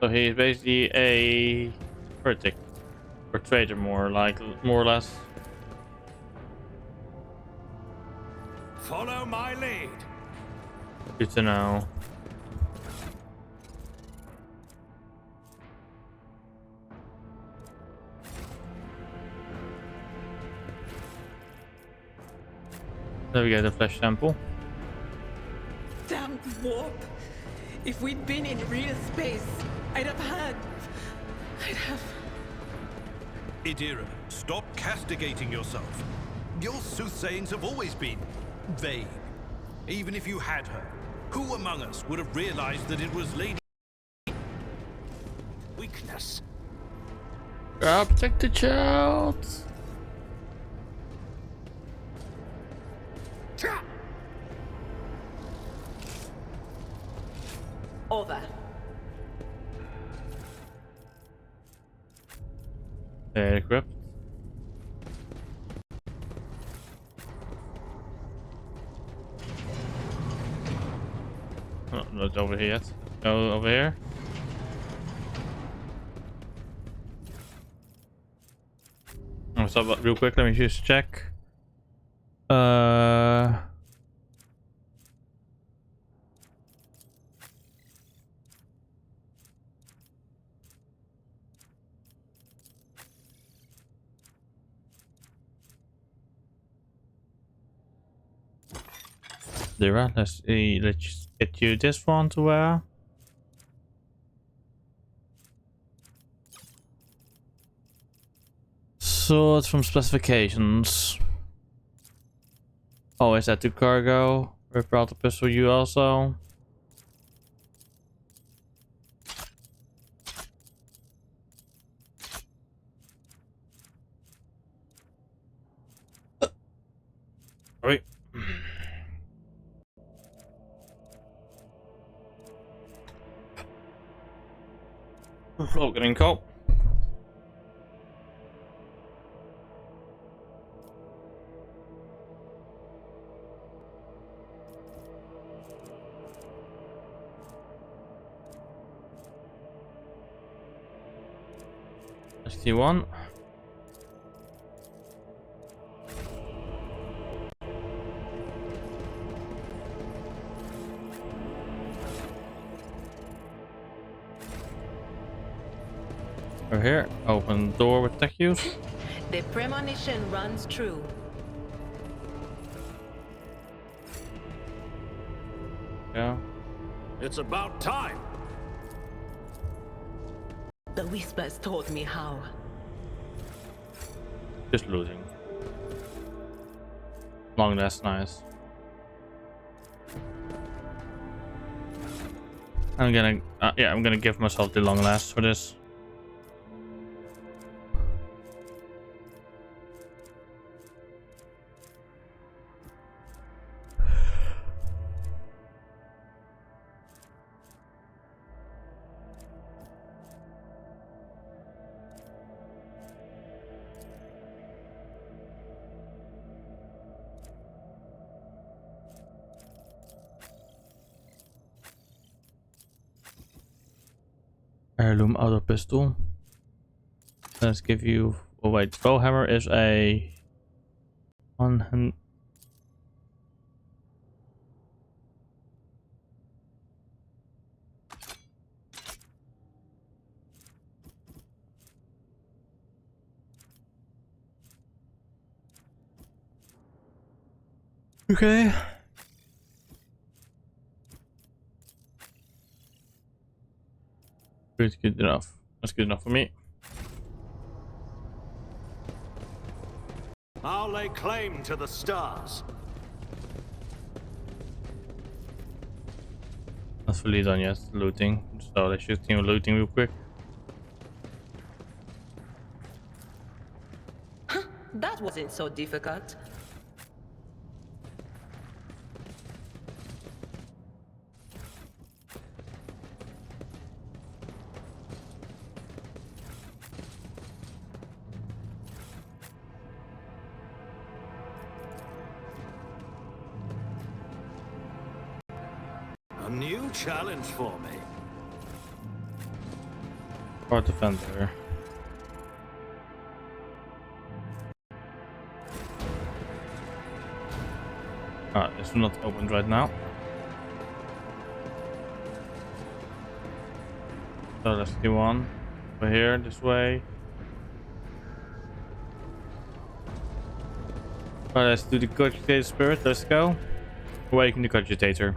So he's basically a heretic or traitor, more or less. Follow my lead. Good to know. There we go, the flesh sample. Damn warp. If we'd been in real space, I'd have. Idira, stop castigating yourself. Your soothsayings have always been vague. Even if you had her, who among us would have realized that it was Lady weakness? Protect the child. Over. Equipped. Oh, not over here yet. Go over here. I'm gonna stop real quick. Let me just check. There, let's see. Let's get you this one to wear. Sword from specifications. Always add to cargo. Rip out the pistol you also. Wait. Oh, getting cold. ST1. Over here, open door with tech use. The premonition runs true. Yeah. It's about time. The whispers told me how. Just losing. Long last, nice. I'm gonna give myself the long last for this. Heirloom auto pistol. Let's give you. Oh wait, bowhammer is a 100. Okay. Pretty good enough. That's good enough for me. I'll lay claim to the stars. Not fully done yet. Looting. So let's just continue looting real quick. That wasn't so difficult. A new challenge for me. Or defender. It's not opened right now. So let's do one. Over here, this way. Alright, let's do the cogitator spirit. Let's go. Awaken the cogitator.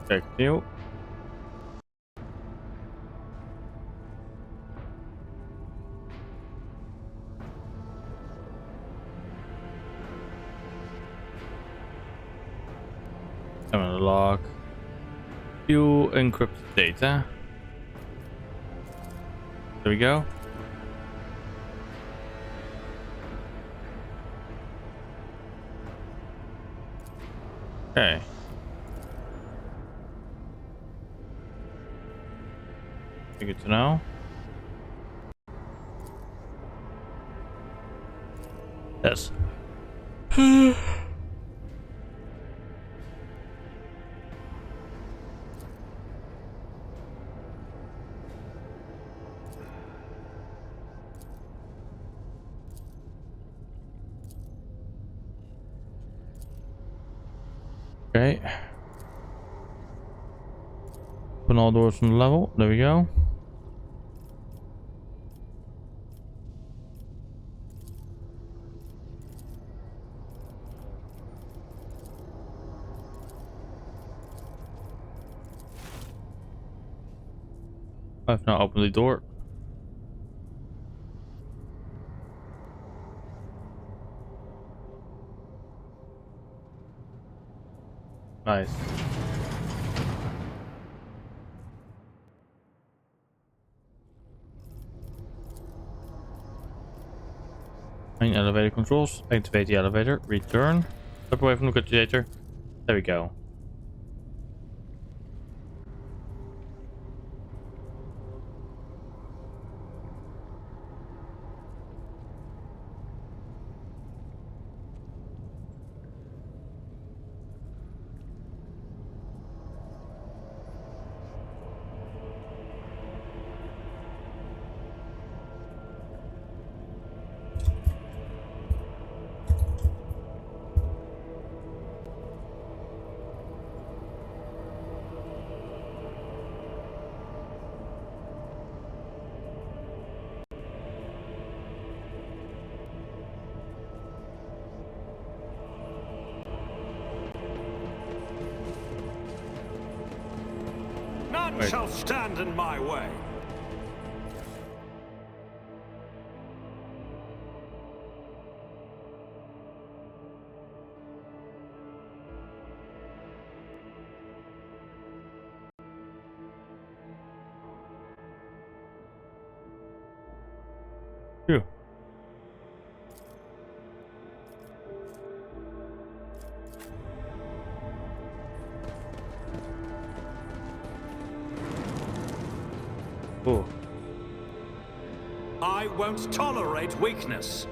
Okay, continue. I'm gonna log. View encrypted data. There we go. Okay. Good to know. Yes. Okay. Open all doors from the level. There we go. I've now opened the door. Nice. Main elevator controls. Activate the elevator. Return. Step away from the cogitator. There we go. None shall stand in my way. Phew. Oh. I won't tolerate weakness.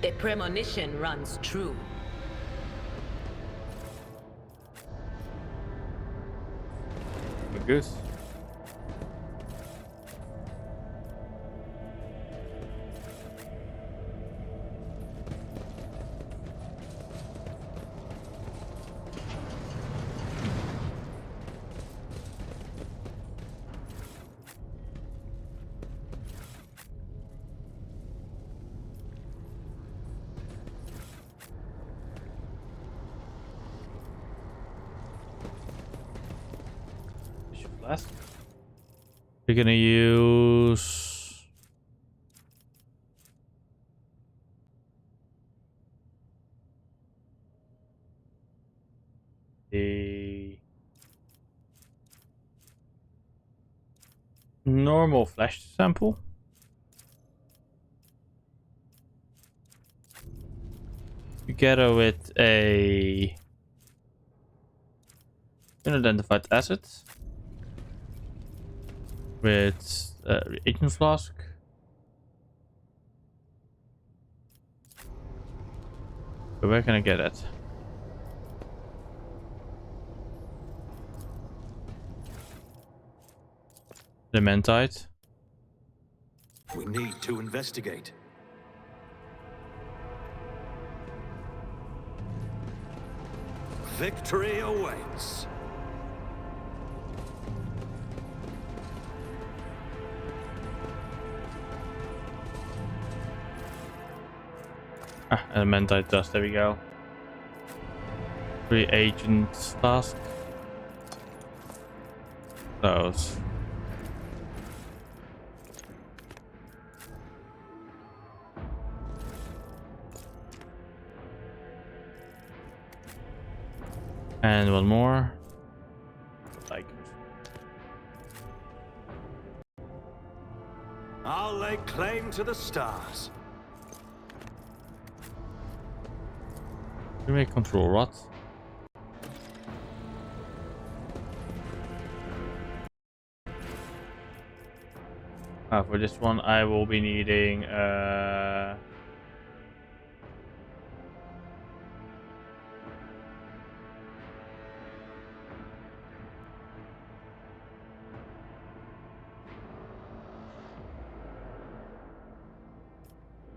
The premonition runs true. A goose. Last. We're gonna use the normal flash sample. Together with a unidentified asset. With reagent flask. But where can I get it? The mentite. We need to investigate. Victory awaits. Elementite dust, there we go. 3 agents task. Those. And one more. Like. I'll lay claim to the stars. We make control rod. For this one, I will be needing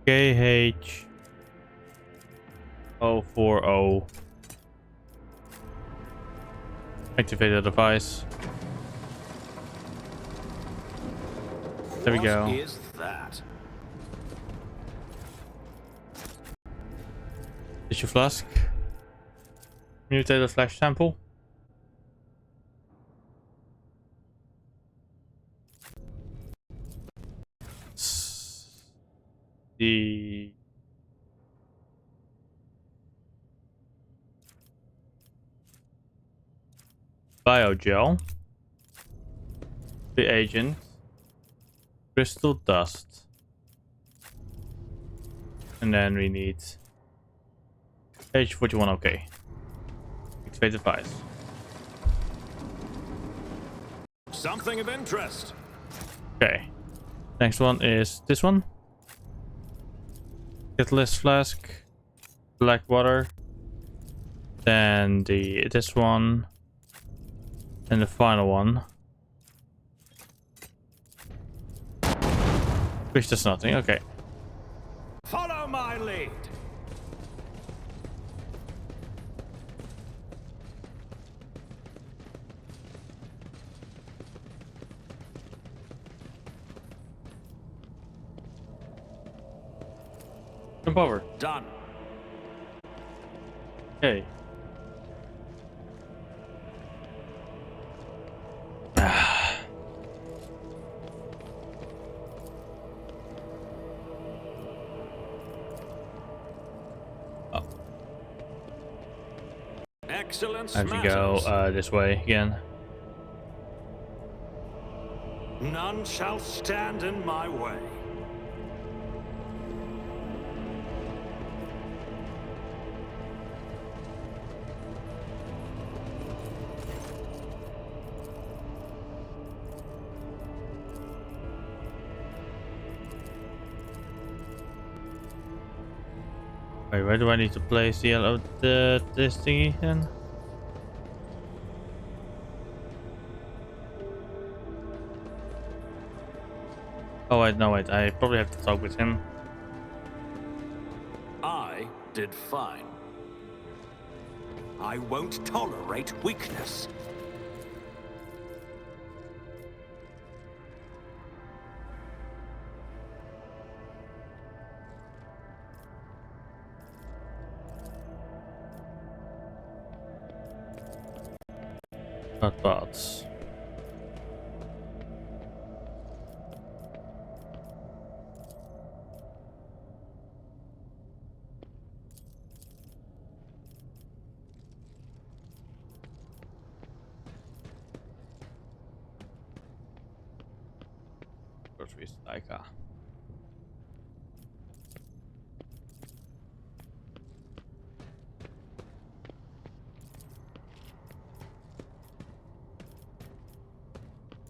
KH 040. Activate the device. There we go. What is that? Tissue flask. Mutated flash sample. The biogel. The agent. Crystal dust. And then we need H41, okay. Activate device. Something of interest. Okay. Next one is this one. Catalyst flask. Black water. Then this one. And the final one. Which does nothing, okay. Follow my lead. Jump over. Done. Okay. Excellence I have to go this way again. None shall stand in my way. Wait, where do I need to place this thingy then? Oh wait, no wait, I probably have to talk with him. I did fine. I won't tolerate weakness. Not parts. Grocery Striker.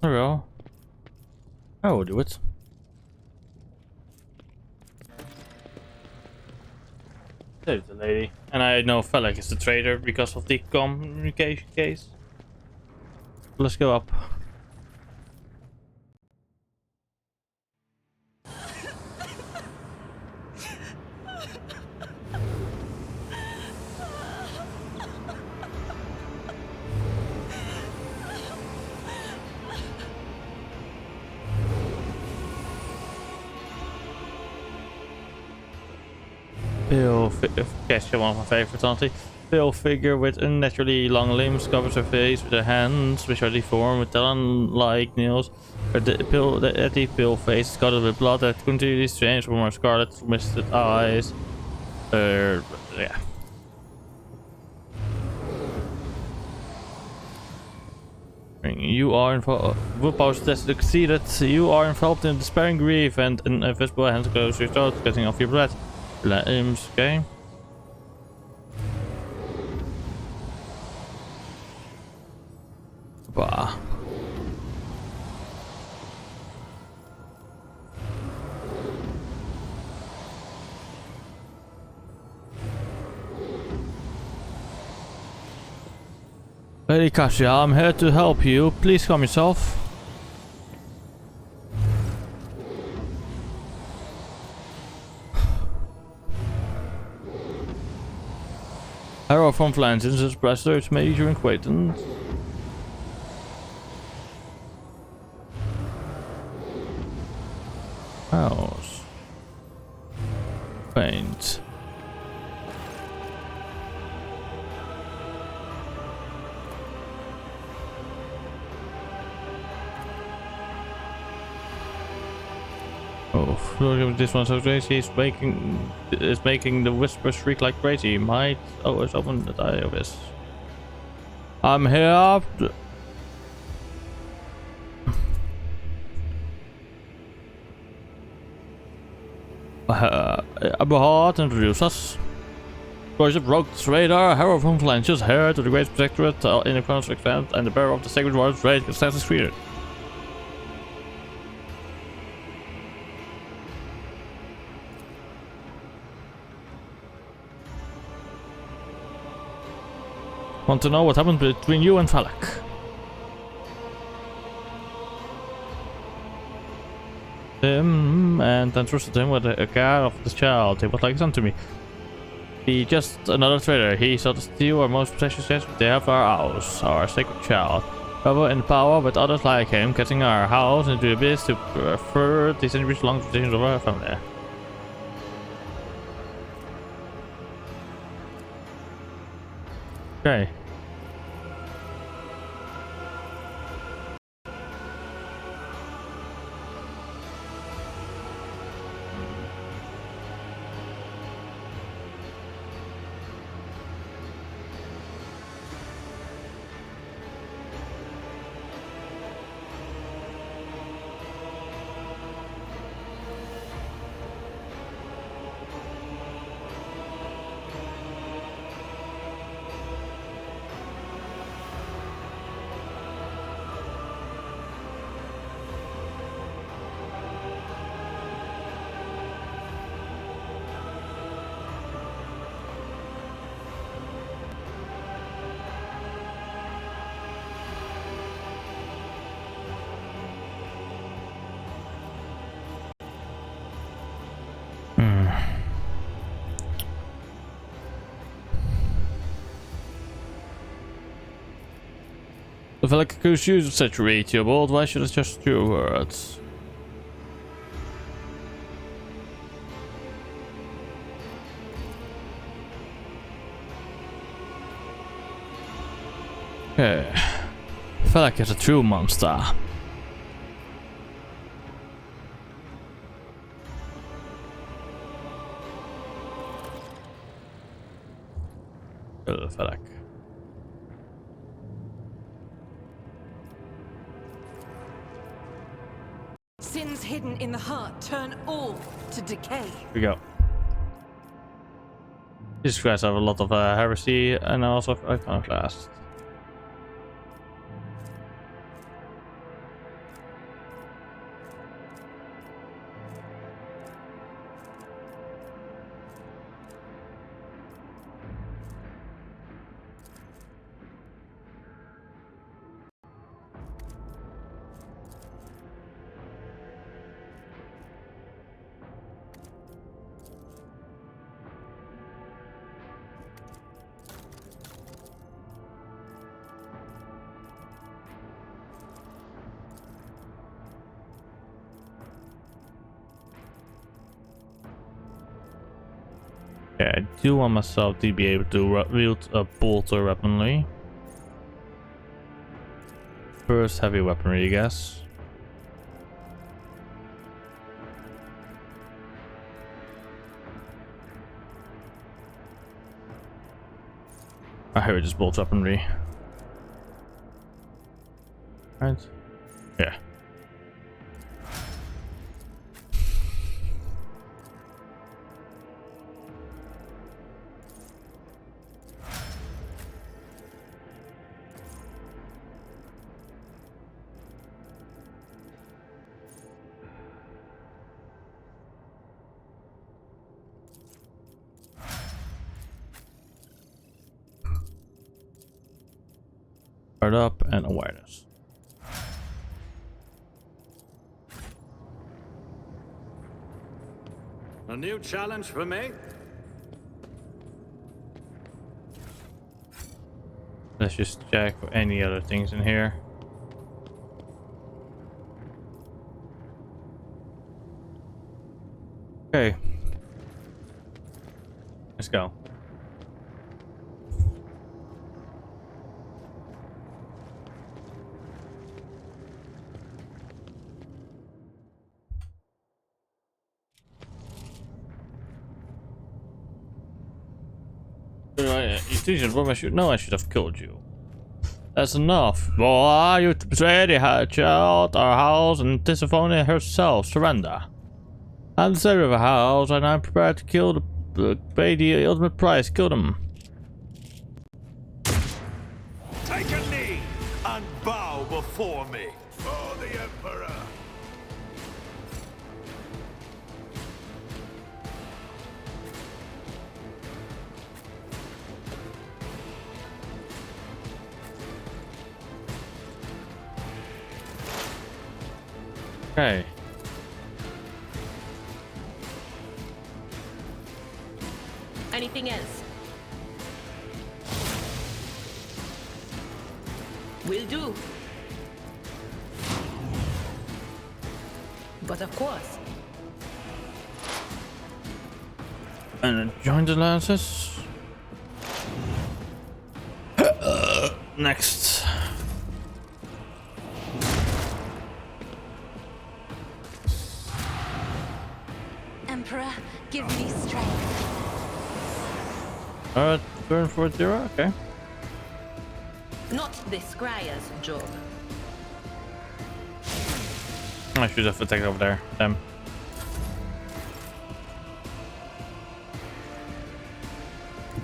There we go. I will do it. Save the lady. And I know Felix is the traitor because of the communication case. Let's go up. Guess one of my favorites, honestly. Pale figure with unnaturally long limbs covers her face with her hands, which are deformed with talon-like nails. The pale face is covered with blood that continually strange from her scarlet misted eyes. Yeah. You are involved. Willpower test succeeded. You are involved in despairing grief and an invisible hand close your throat, cutting off your blood. Limbs, okay. Bah. Lady Kasia, I'm here to help you. Please calm yourself. Harold from Flanges is Prester's major acquaintance. House. Paint. Oh, look at this one so crazy. He's making the whisper shriek like crazy. He might always open the eye of his. I'm here. Aberhard, introduce us. Worship Rogue's Radar, Harold from Flanges, heir to the Great Protectorate in the conflict event, and the bearer of the Sacred Ward's Raid Status Creator. Want to know what happened between you and Falak? Him and entrusted him with a care of the child. He was like a son to me. He just another traitor. He sought to steal our most precious assets. They have our house, our sacred child. However, in power with others like him, getting our house into the abyss to further the centuries-long traditions of our family. Okay. If I like accuse you of such rate, you're bold, why should I trust your words? Okay. Falak is a true monster. Falak. Sins hidden in the heart turn all to decay. Here we go. These guys have a lot of heresy and also iconoclast. Okay, I do want myself to be able to wield a bolter weaponry. First heavy weaponry, I guess. I hear just bolt weaponry. Right? Yeah. Guard up and awareness. A new challenge for me? Let's just check for any other things in here. Okay. Let's go. You teaching what I should know. I should have killed you. That's enough. Boy, you betrayed the child, our house, and Tisiphone herself. Surrender. I'm the savior of a house, and I'm prepared to kill pay the ultimate price. Kill them. Take a knee and bow before me. For the Emperor. Okay. Anything else? Will do. But of course. And join the lances. Next. Emperor, give me strength. Turn for 0. Okay. Not the Scryer's job. I should have attacked over there. Damn.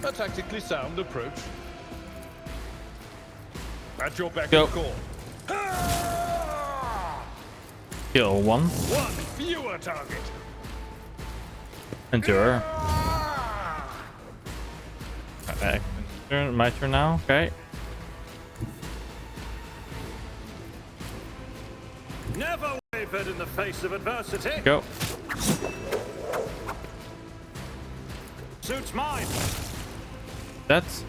A tactically sound approach. At your beck Go. and call. Kill one. One fewer target. Endure. My turn now. Okay. Never wavered in the face of adversity. Go. Suits mine. That's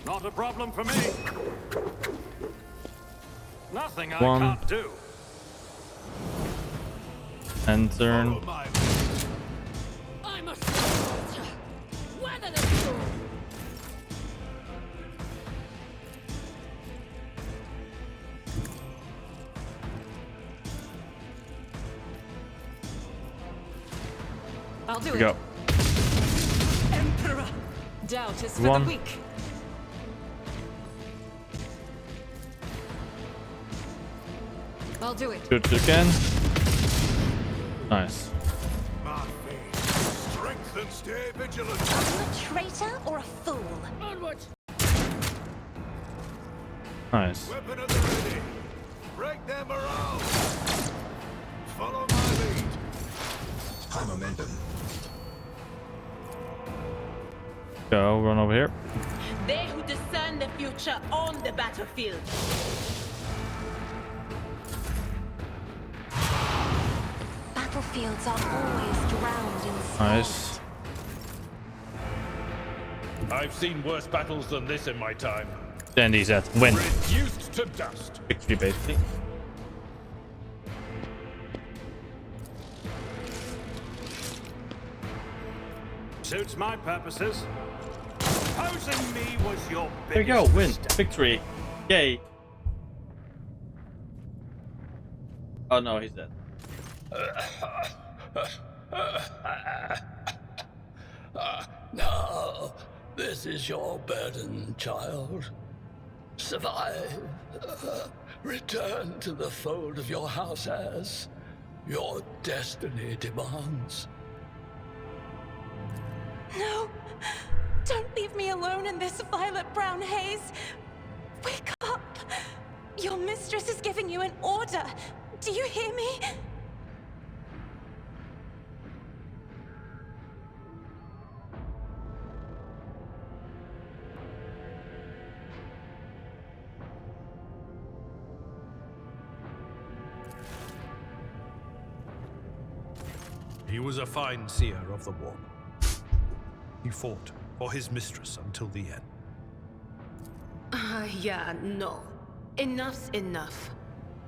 Not a problem for me. Nothing I One. can't do. and turn. Follow my I'm a soldier. Weather the storm. I'll do We it. go. Emperor. Doubt is for One. the weak. I'll do it. Shoot again. Nice. my faith. Strength and stay vigilant. Are you a traitor or a fool? Onward. Nice. Weapon at the ready. Break their morale. Follow my lead. High momentum. Go, run over here. They who discern the future on the battlefield. Battlefields are always drowned in smoke. Nice. I've seen worse battles than this in my time. Then he's at win. Reduced to dust. Victory, basically. Suits my purposes. Opposing me was your biggest There you go, win, mistake. victory, yay. Oh no, he's dead. Now, this is your burden, child. Survive. Return to the fold of your house as your destiny demands. No! Don't leave me alone in this violet-brown haze! Wake up! Your mistress is giving you an order! Do you hear me? He was a fine seer of the warp. He fought for his mistress until the end. Yeah, no. Enough's enough.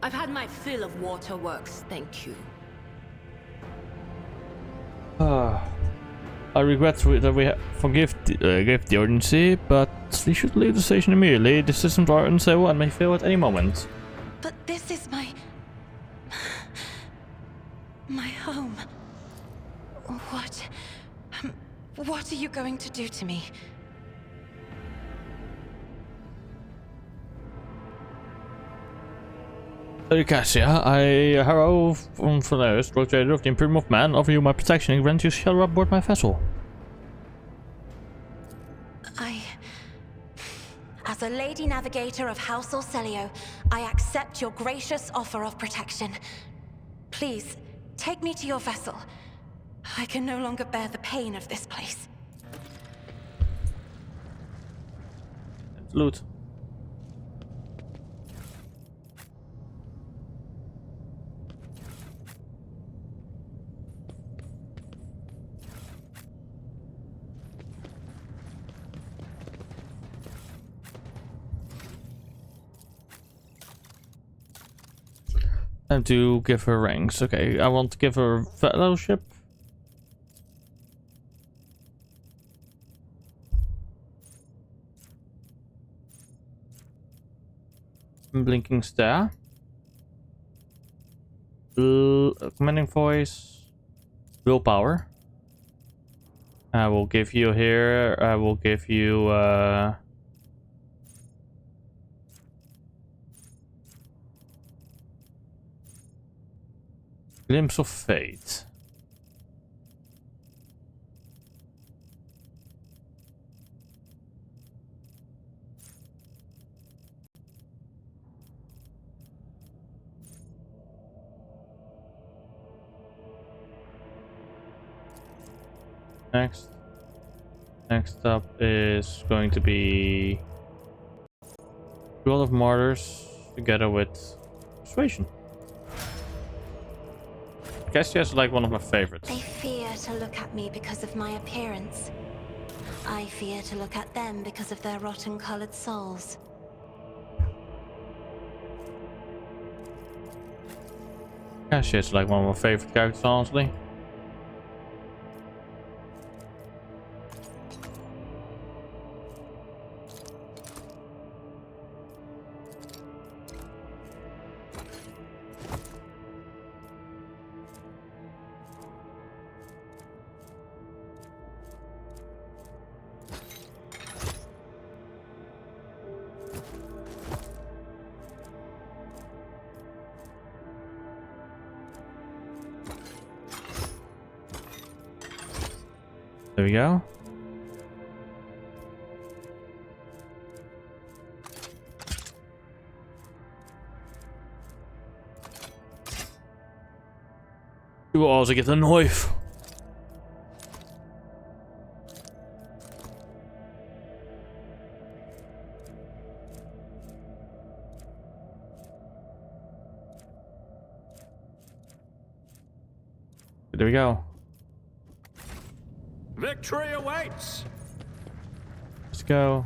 I've had my fill of waterworks, thank you. I regret that we gave the urgency, but we should leave the station immediately. The systems are unstable and may fail at any moment. But this is my home. What are you going to do to me? Cassia, I, Harrow from Falaris, rotator of the Imperium of Man, offer you my protection and grant you shelter aboard my vessel. As a Lady Navigator of House Orselio, I accept your gracious offer of protection. Please, take me to your vessel. I can no longer bear the pain of this place. Loot. Time to give her ranks. Okay, I want to give her fellowship. Blinking star. Commanding voice. Willpower. I will give you here. I will give you. Glimpse of Fate. Next up is going to be Duel of Martyrs together with Persuasion. Cassia is like one of my favorites. They fear to look at me because of my appearance. I fear to look at them because of their rotten-colored souls. Cassia is like one of my favorite characters, honestly. There we go. You will also get a knife. There we go. Victory awaits! Let's go.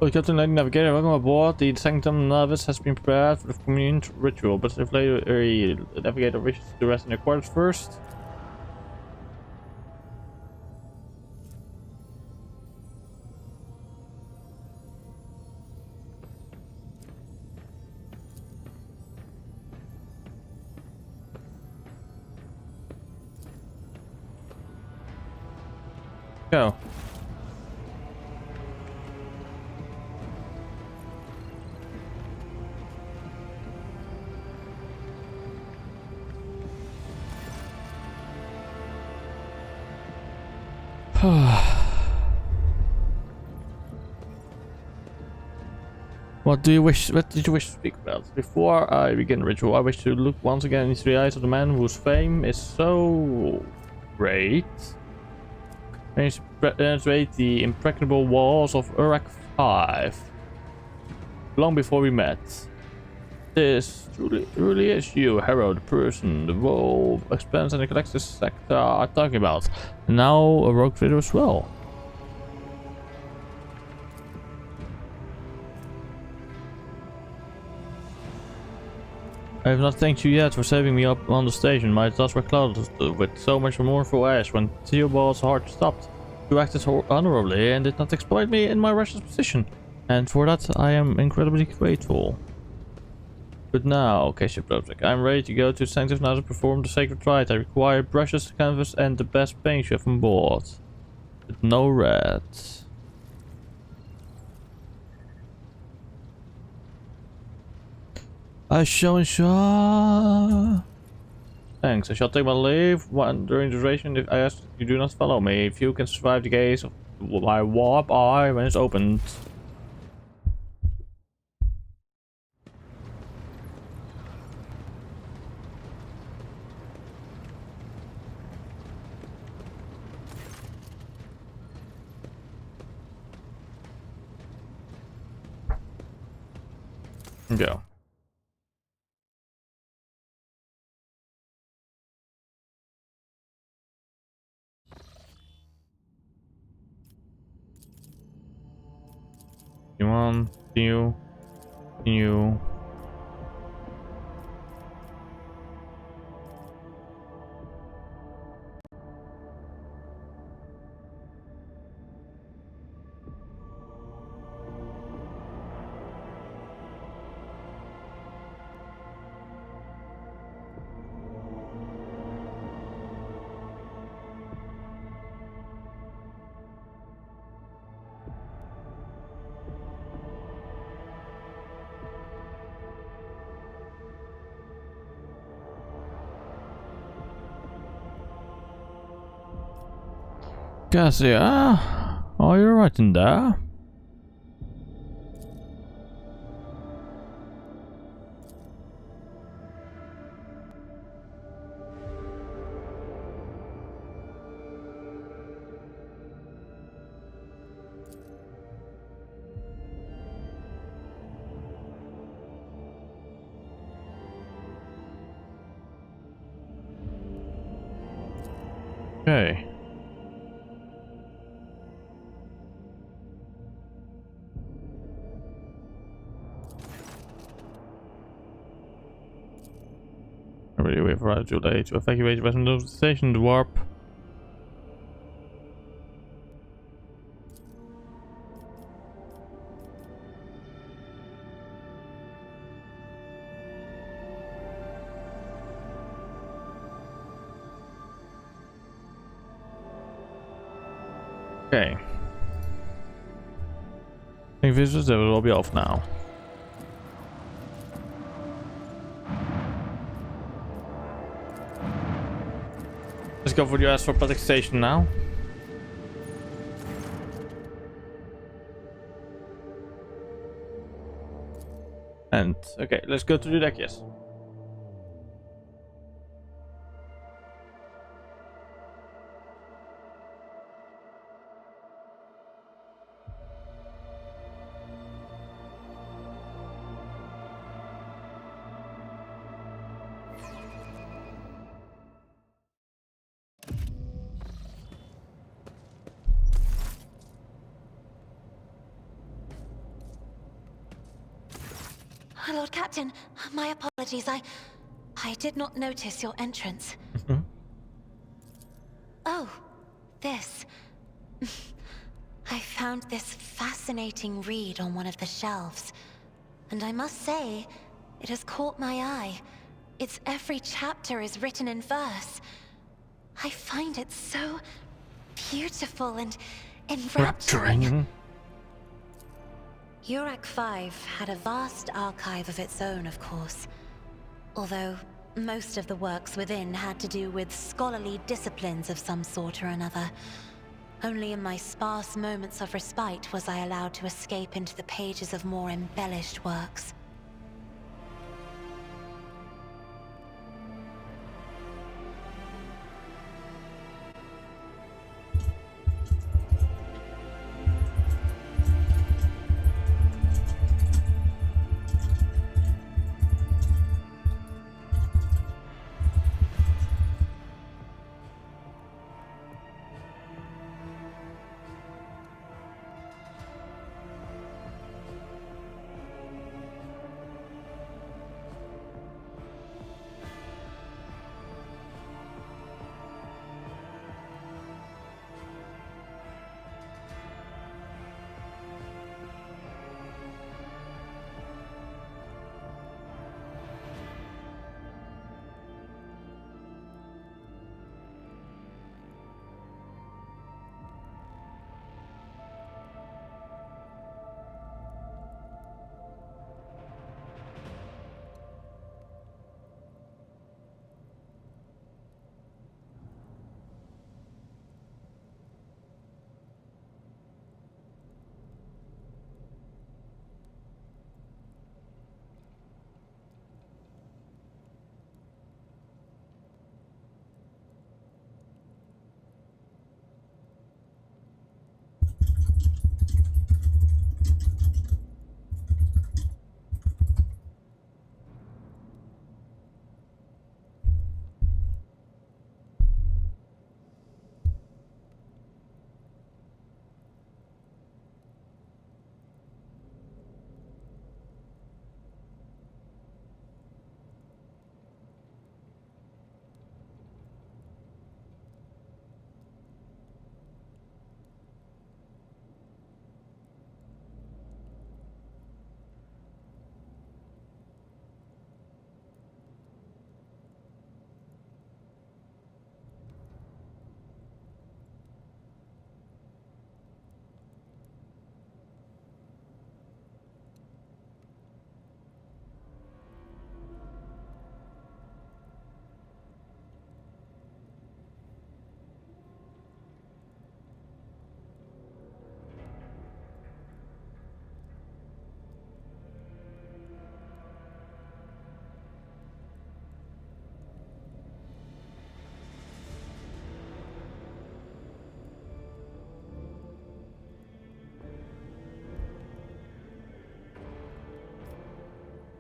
Oh, Captain Lady Navigator, welcome aboard. The Sanctum Novice has been prepared for the communion ritual, but if Lady Navigator wishes to rest in her quarters first. Go. What did you wish to speak about? Before I begin the ritual, I wish to look once again into the eyes of the man whose fame is so great. Penetrate the impregnable walls of Urak 5. Long before we met. This truly is you, Harrow, the person, the wolf, expense and the collector's sector are talking about. And now a rogue trader as well. I have not thanked you yet for saving me up on the station. My thoughts were clouded with so much mournful ash when Theobald's heart stopped. You acted honorably and did not exploit me in my wretched position, and for that I am incredibly grateful. But now, Cassia Project, I am ready to go to Sanctum now to perform the sacred rite. I require brushes, canvas, and the best paint you have on board. But no red. I shall ensure. Thanks. I shall take my leave during the duration if I ask you do not follow me. If you can survive the gaze of my warp eye when it's opened. Go. Continue. Cassia, are you right in there? Okay. We have arrived too late to evacuate the western of the station. The warp. Okay. I think visitors will be off now. Let's go for the Astral Protect Station now. And okay, let's go to the deck, yes. Lord Captain, my apologies. I did not notice your entrance. Oh, this. I found this fascinating read on one of the shelves. And I must say, it has caught my eye. Its every chapter is written in verse. I find it so beautiful and enrapturing. Urak 5 had a vast archive of its own, of course. Although most of the works within had to do with scholarly disciplines of some sort or another. Only in my sparse moments of respite was I allowed to escape into the pages of more embellished works.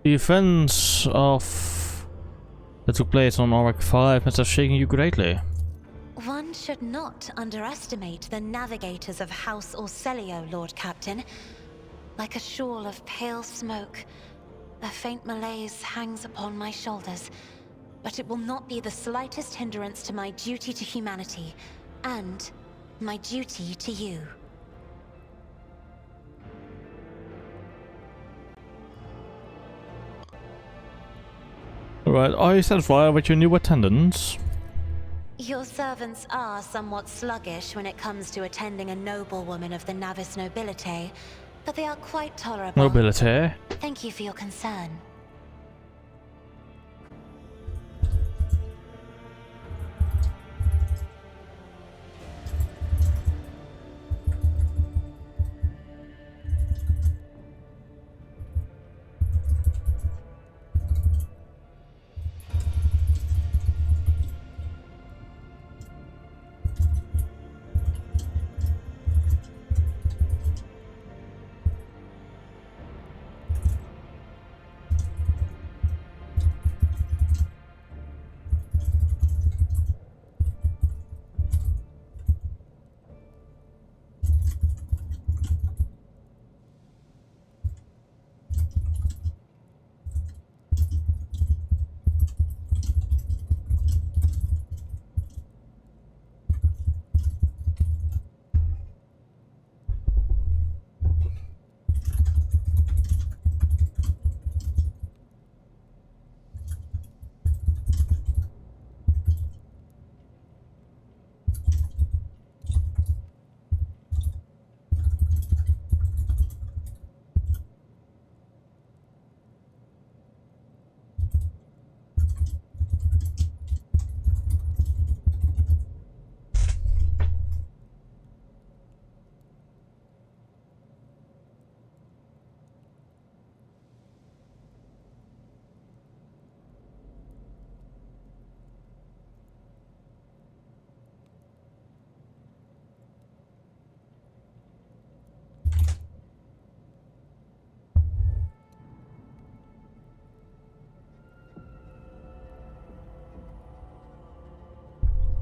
The events that took place on Urak 5 must have shaken you greatly. One should not underestimate the navigators of House Orselio, Lord Captain. Like a shawl of pale smoke, a faint malaise hangs upon my shoulders, but it will not be the slightest hindrance to my duty to humanity, and my duty to you. Alright, are you satisfied with your new attendants? Your servants are somewhat sluggish when it comes to attending a noblewoman of the Navis nobility, but they are quite tolerable. Nobility? Thank you for your concern.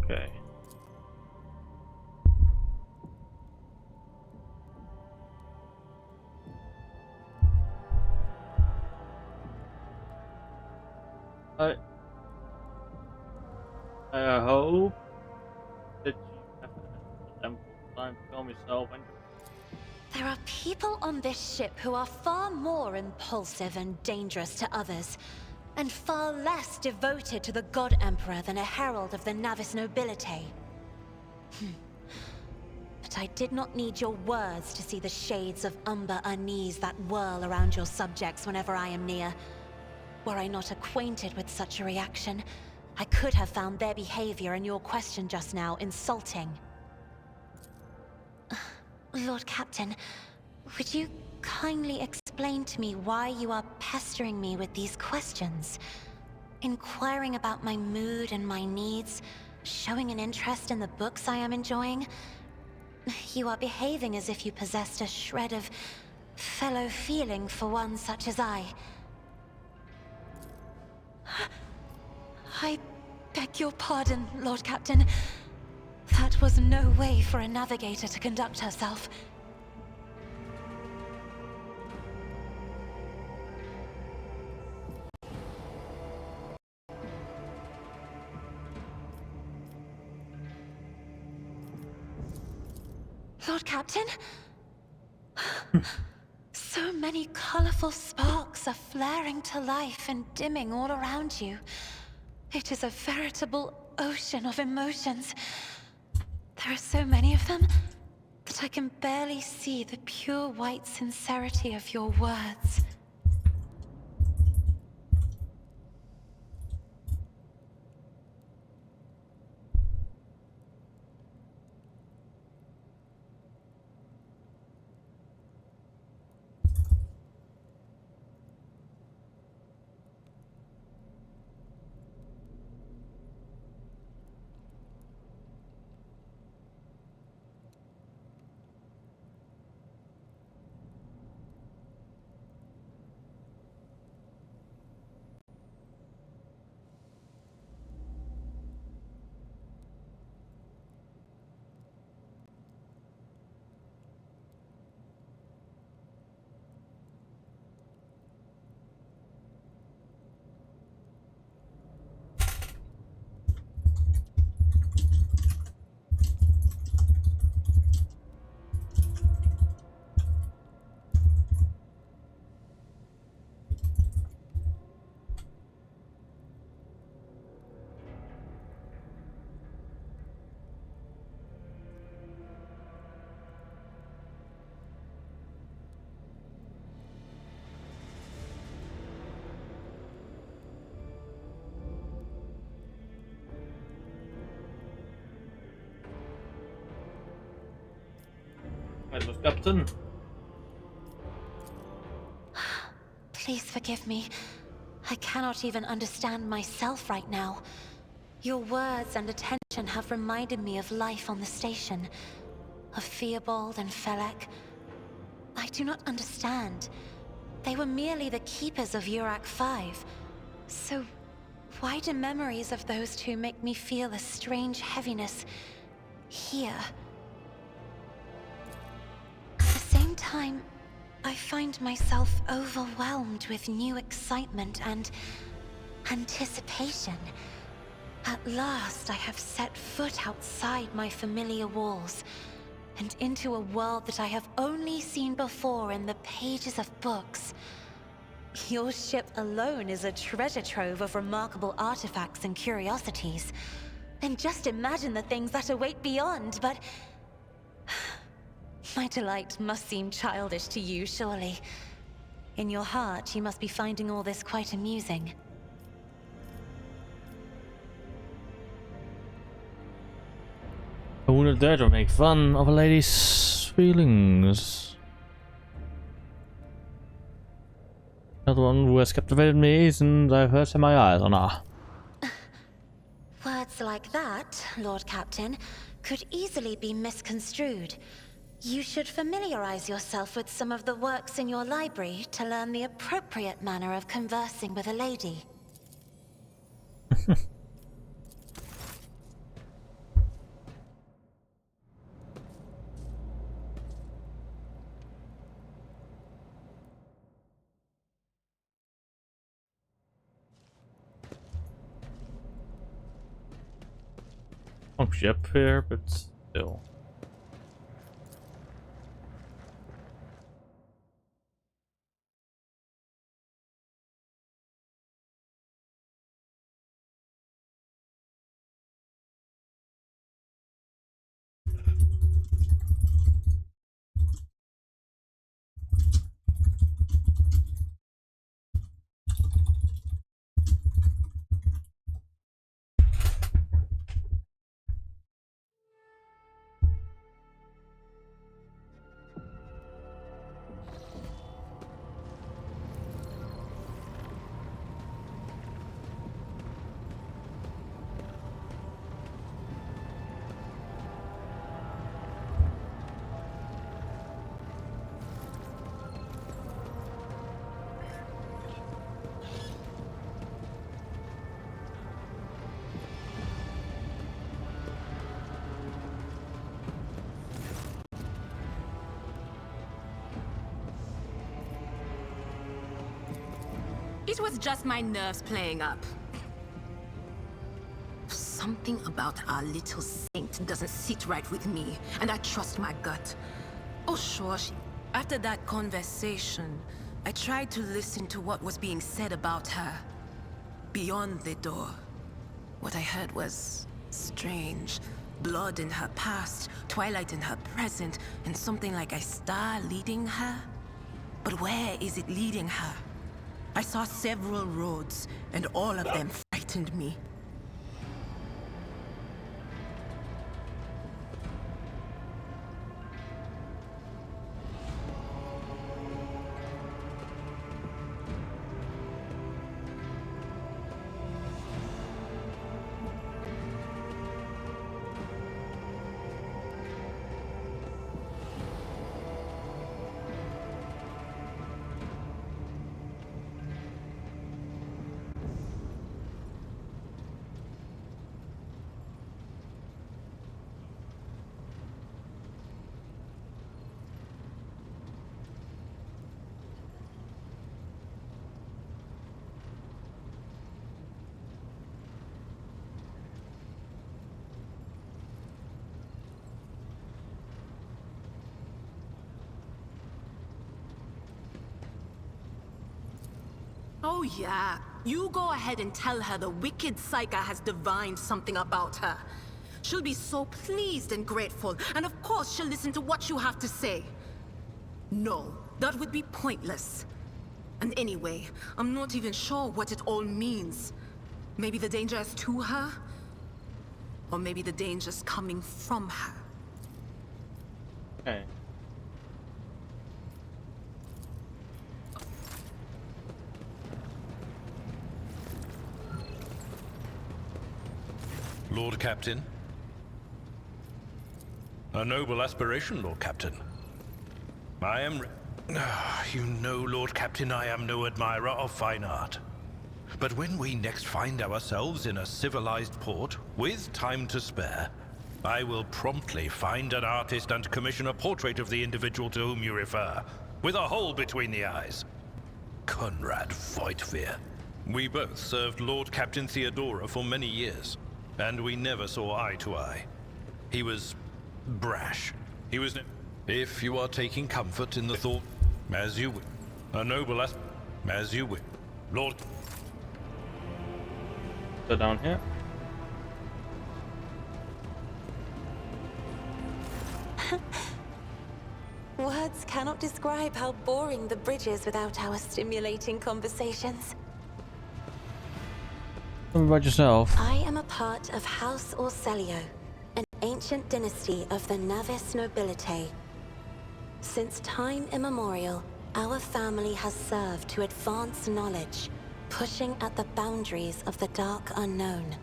Okay. I hope that you have ample time to calm yourself and. There are people on this ship who are far more impulsive and dangerous to others, and far less devoted to the God Emperor than a herald of the Navis nobility. But I did not need your words to see the shades of umber unease that whirl around your subjects whenever I am near. Were I not acquainted with such a reaction, I could have found their behavior and your question just now insulting. Lord Captain, would you kindly explain to me why you are pestering me with these questions? Inquiring about my mood and my needs, showing an interest in the books I am enjoying. You are behaving as if you possessed a shred of fellow feeling for one such as I. I beg your pardon, Lord Captain. That was no way for a navigator to conduct herself. Lord Captain? So many colorful sparks are flaring to life and dimming all around you. It is a veritable ocean of emotions. There are so many of them that I can barely see the pure white sincerity of your words. Lord Captain. Please forgive me. I cannot even understand myself right now. Your words and attention have reminded me of life on the station, of Theobald and Felek. I do not understand. They were merely the keepers of Urak 5. So, why do memories of those two make me feel a strange heaviness here? At the same time, I find myself overwhelmed with new excitement and anticipation. At last, I have set foot outside my familiar walls, and into a world that I have only seen before in the pages of books. Your ship alone is a treasure trove of remarkable artifacts and curiosities. And just imagine the things that await beyond, but... my delight must seem childish to you, surely. In your heart, you must be finding all this quite amusing. I wouldn't dare to make fun of a lady's feelings. Another one who has captivated me since I first set my eyes on her. Words like that, Lord Captain, could easily be misconstrued. You should familiarize yourself with some of the works in your library to learn the appropriate manner of conversing with a lady. Oh, ship here, but still. It was just my nerves playing up. Something about our little saint doesn't sit right with me, and I trust my gut. Oh, sure, after that conversation, I tried to listen to what was being said about her. Beyond the door, what I heard was strange. Blood in her past, twilight in her present, and something like a star leading her. But where is it leading her? I saw several roads, and all of them frightened me. Oh yeah, you go ahead and tell her the wicked Psyker has divined something about her. She'll be so pleased and grateful, and of course she'll listen to what you have to say. No, that would be pointless. And anyway, I'm not even sure what it all means. Maybe the danger is to her? Or maybe the danger's coming from her. Okay. Lord Captain. A noble aspiration, Lord Captain. I am... You know, Lord Captain, I am no admirer of fine art. But when we next find ourselves in a civilized port, with time to spare, I will promptly find an artist and commission a portrait of the individual to whom you refer, with a hole between the eyes. Conrad Voigtveer. We both served Lord Captain Theodora for many years, and we never saw eye to eye. He was brash. He was... If you are taking comfort in the thought, as you will. A noble as you will. Lord... So down here. Words cannot describe how boring the bridge is without our stimulating conversations. Tell me about yourself. I am a part of House Orselio, an ancient dynasty of the Navis nobility. Since time immemorial, our family has served to advance knowledge, pushing at the boundaries of the dark unknown.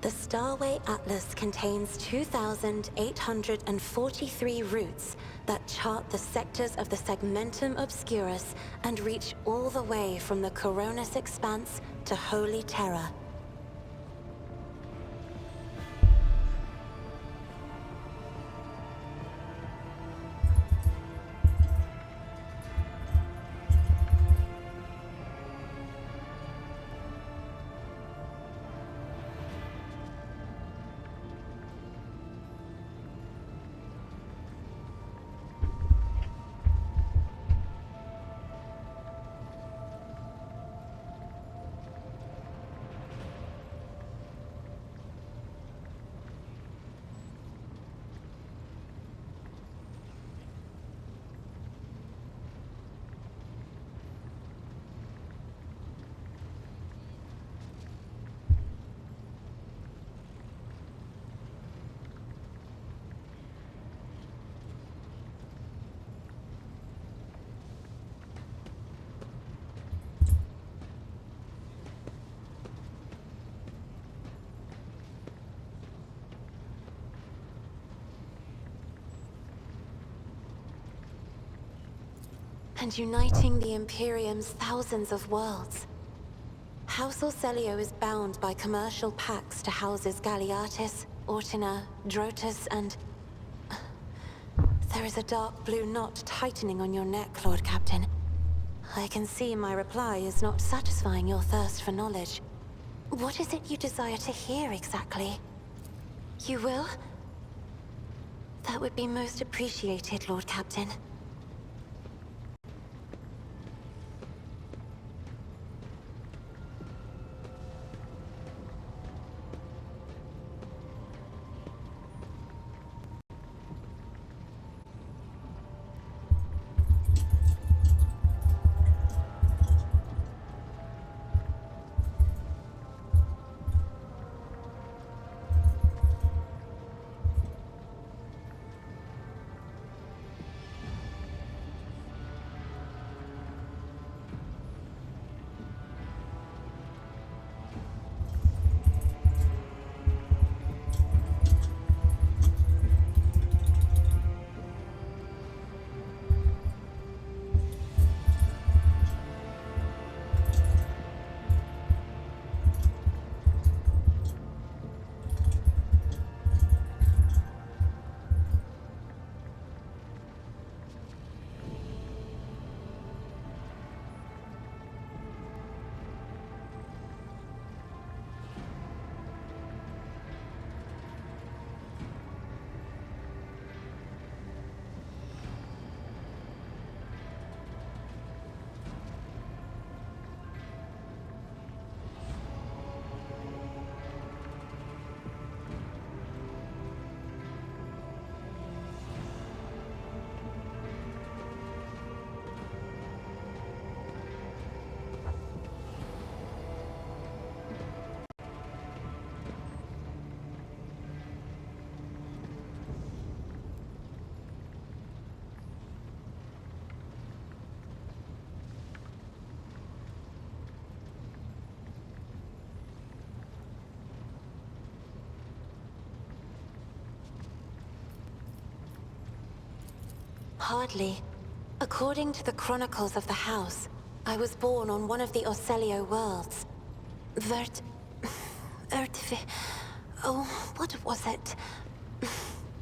The Starway Atlas contains 2,843 routes that chart the sectors of the Segmentum Obscurus and reach all the way from the Coronis Expanse to Holy Terra. and uniting the Imperium's thousands of worlds. House Orselio is bound by commercial pacts to houses Galiatis, Ortina, Drotus, and... There is a dark blue knot tightening on your neck, Lord Captain. I can see my reply is not satisfying your thirst for knowledge. What is it you desire to hear exactly? You will? That would be most appreciated, Lord Captain. Hardly. According to the chronicles of the house, I was born on one of the Orselio worlds. Oh, what was it?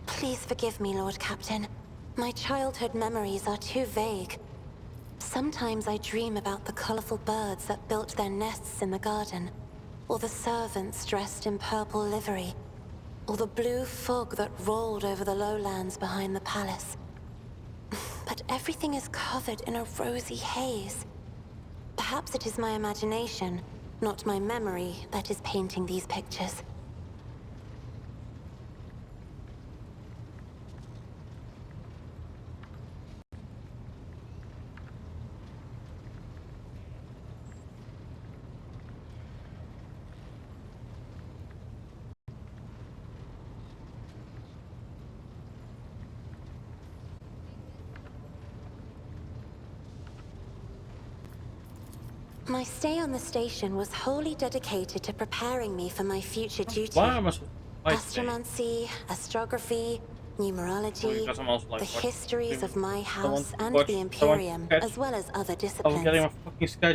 Please forgive me, Lord Captain. My childhood memories are too vague. Sometimes I dream about the colorful birds that built their nests in the garden, or the servants dressed in purple livery, or the blue fog that rolled over the lowlands behind the palace. But everything is covered in a rosy haze. Perhaps it is my imagination, not my memory, that is painting these pictures. My stay on the station was wholly dedicated to preparing me for my future duty. Astromancy, astrography, numerology, the histories of my house and the Imperium, as well as other disciplines.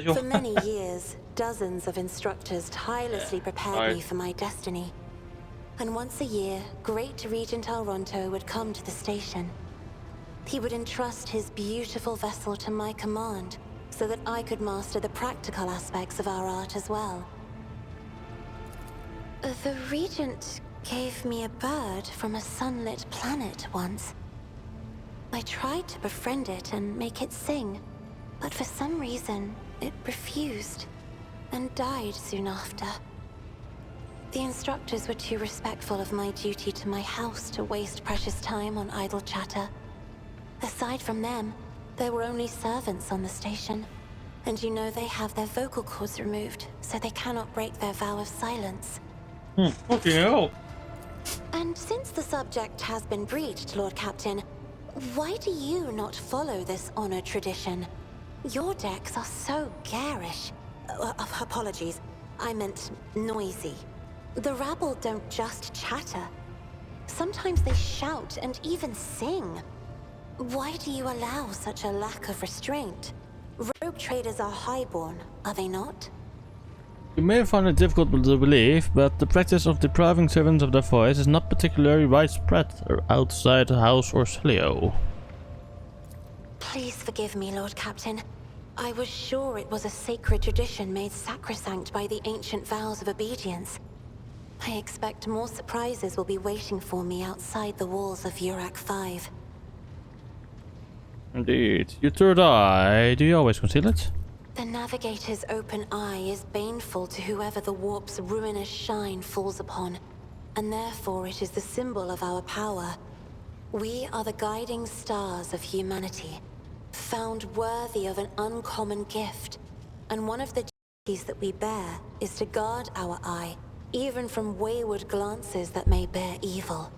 For many years, dozens of instructors tirelessly prepared me for my destiny. And once a year, Great Regent Alronto would come to the station. He would entrust his beautiful vessel to my command, so that I could master the practical aspects of our art as well. The Regent gave me a bird from a sunlit planet once. I tried to befriend it and make it sing, but for some reason, it refused, and died soon after. The instructors were too respectful of my duty to my house to waste precious time on idle chatter. Aside from them, there were only servants on the station, and you know they have their vocal cords removed, so they cannot break their vow of silence. Okay, hell. And since the subject has been breached, Lord Captain, why do you not follow this honored tradition? Your decks are so garish. Apologies, I meant noisy. The rabble don't just chatter. Sometimes they shout and even sing. Why do you allow such a lack of restraint? Rogue traders are highborn, are they not? You may find it difficult to believe, but the practice of depriving servants of their voice is not particularly widespread outside House Orsilio. Please forgive me, Lord Captain. I was sure it was a sacred tradition made sacrosanct by the ancient vows of obedience. I expect more surprises will be waiting for me outside the walls of Urak 5. Indeed. Your third eye, do you always conceal it? The Navigator's open eye is baneful to whoever the warp's ruinous shine falls upon, and therefore it is the symbol of our power. We are the guiding stars of humanity, found worthy of an uncommon gift, and one of the duties that we bear is to guard our eye, even from wayward glances that may bear evil.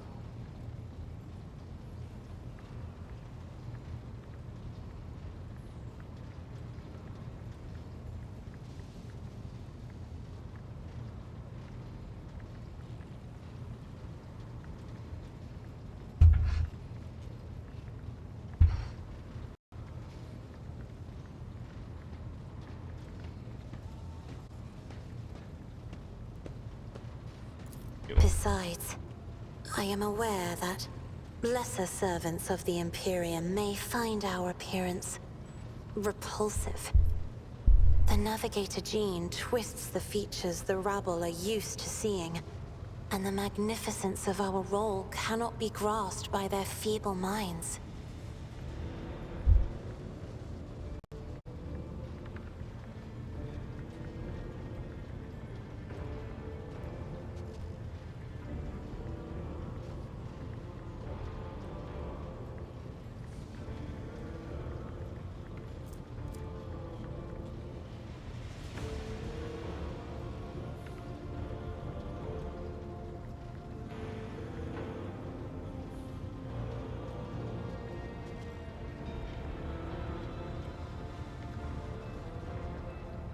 Besides, I am aware that lesser servants of the Imperium may find our appearance repulsive. The Navigator gene twists the features the rabble are used to seeing, and the magnificence of our role cannot be grasped by their feeble minds.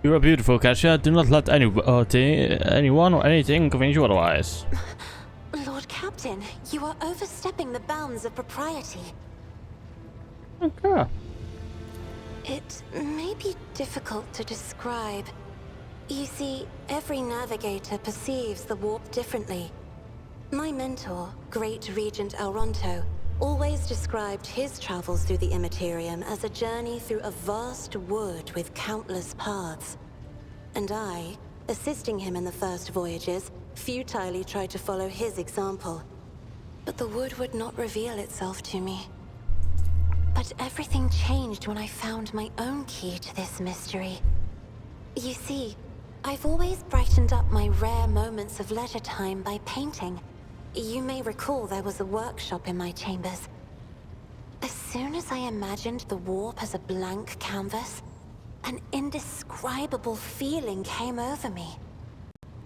You are beautiful, Kasia. Do not let anyone or anything convince you otherwise. Lord Captain, you are overstepping the bounds of propriety. Okay. It may be difficult to describe. You see, every navigator perceives the warp differently. My mentor, Great Regent Elronto, always described his travels through the Immaterium as a journey through a vast wood with countless paths. And I, assisting him in the first voyages, futilely tried to follow his example. But the wood would not reveal itself to me. But everything changed when I found my own key to this mystery. You see, I've always brightened up my rare moments of leisure time by painting. You may recall there was a workshop in my chambers. As soon as I imagined the warp as a blank canvas, an indescribable feeling came over me.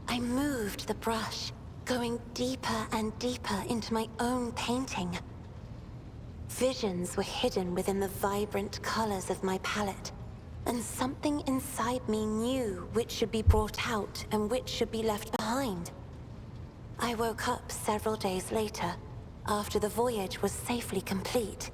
I moved the brush, going deeper and deeper into my own painting. Visions were hidden within the vibrant colors of my palette, and something inside me knew which should be brought out and which should be left behind. I woke up several days later, after the voyage was safely complete.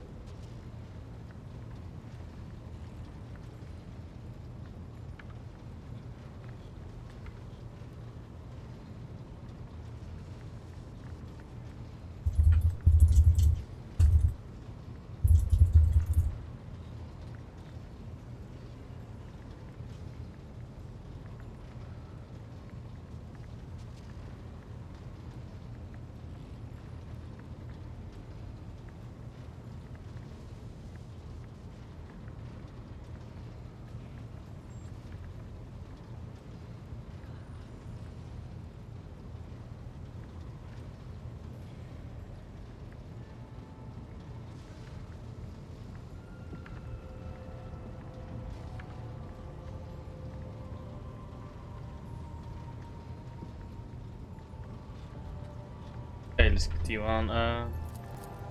Okay, let's continue on.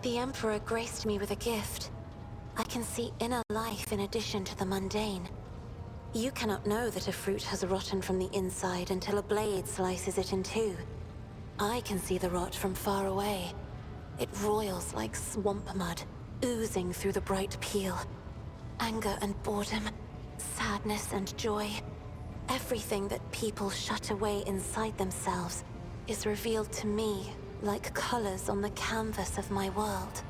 The Emperor graced me with a gift. I can see inner life in addition to the mundane. You cannot know that a fruit has rotten from the inside until a blade slices it in two. I can see the rot from far away. It roils like swamp mud, oozing through the bright peel. Anger and boredom, sadness and joy. Everything that people shut away inside themselves is revealed to me like colors on the canvas of my world.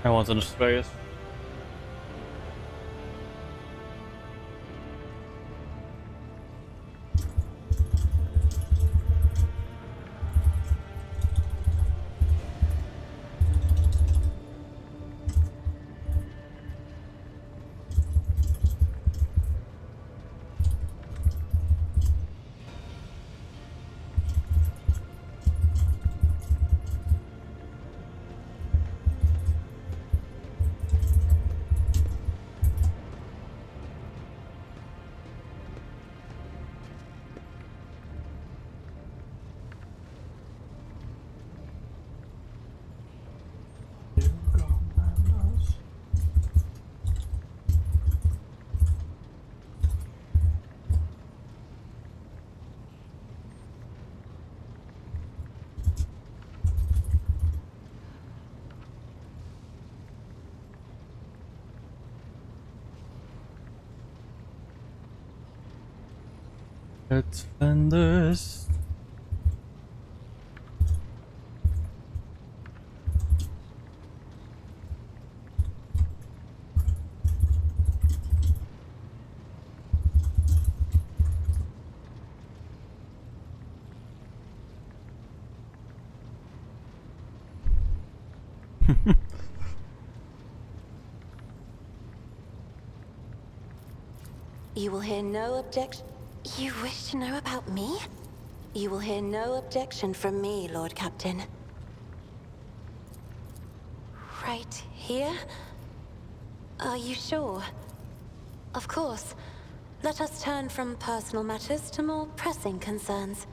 I want an Astraeus. Let's end this. You will hear no objection. You wish to know about me? You will hear no objection from me, Lord Captain. Right here? Are you sure? Of course. Let us turn from personal matters to more pressing concerns.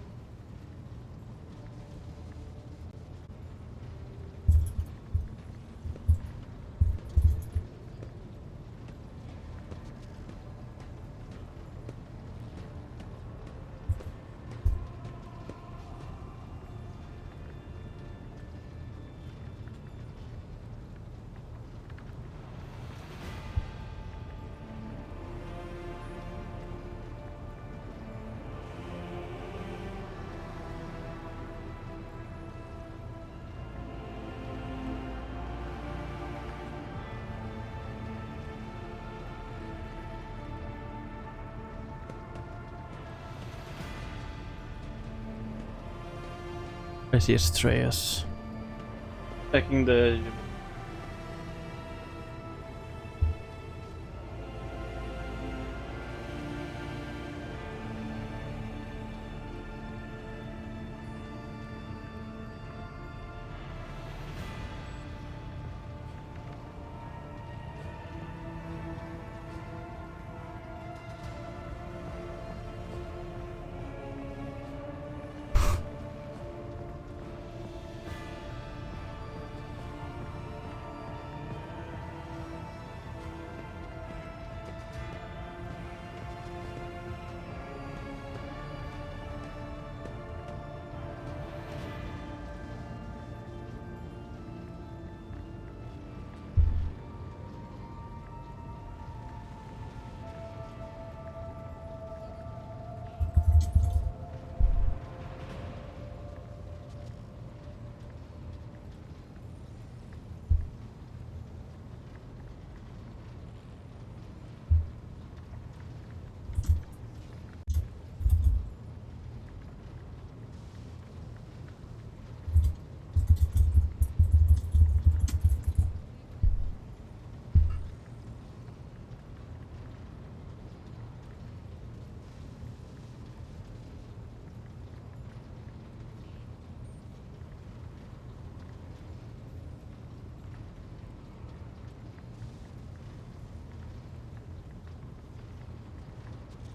I see Astraeus. Checking the...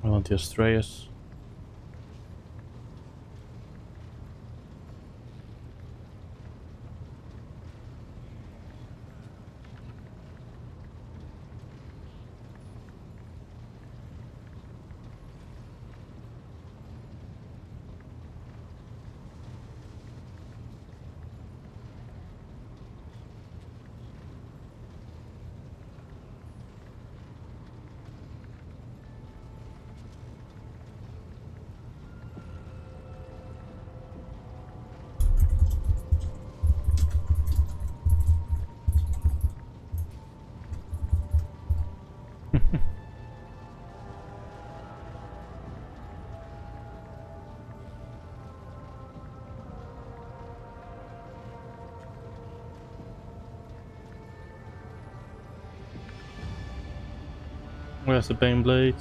I want the Astraeus. Where's the Bane Blade?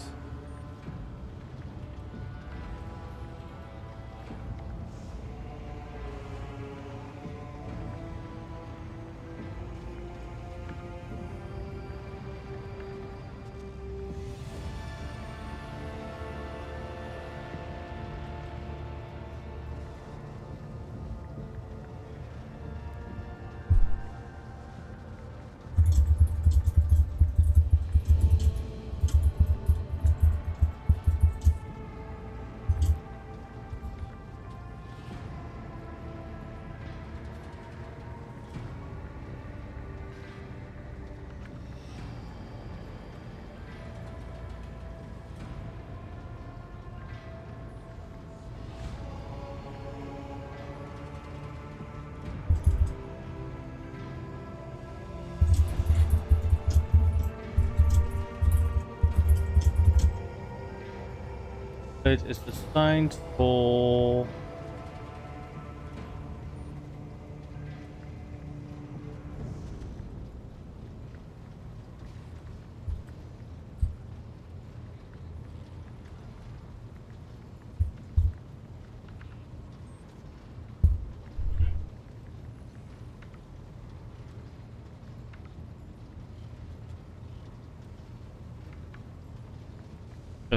Blade is designed for...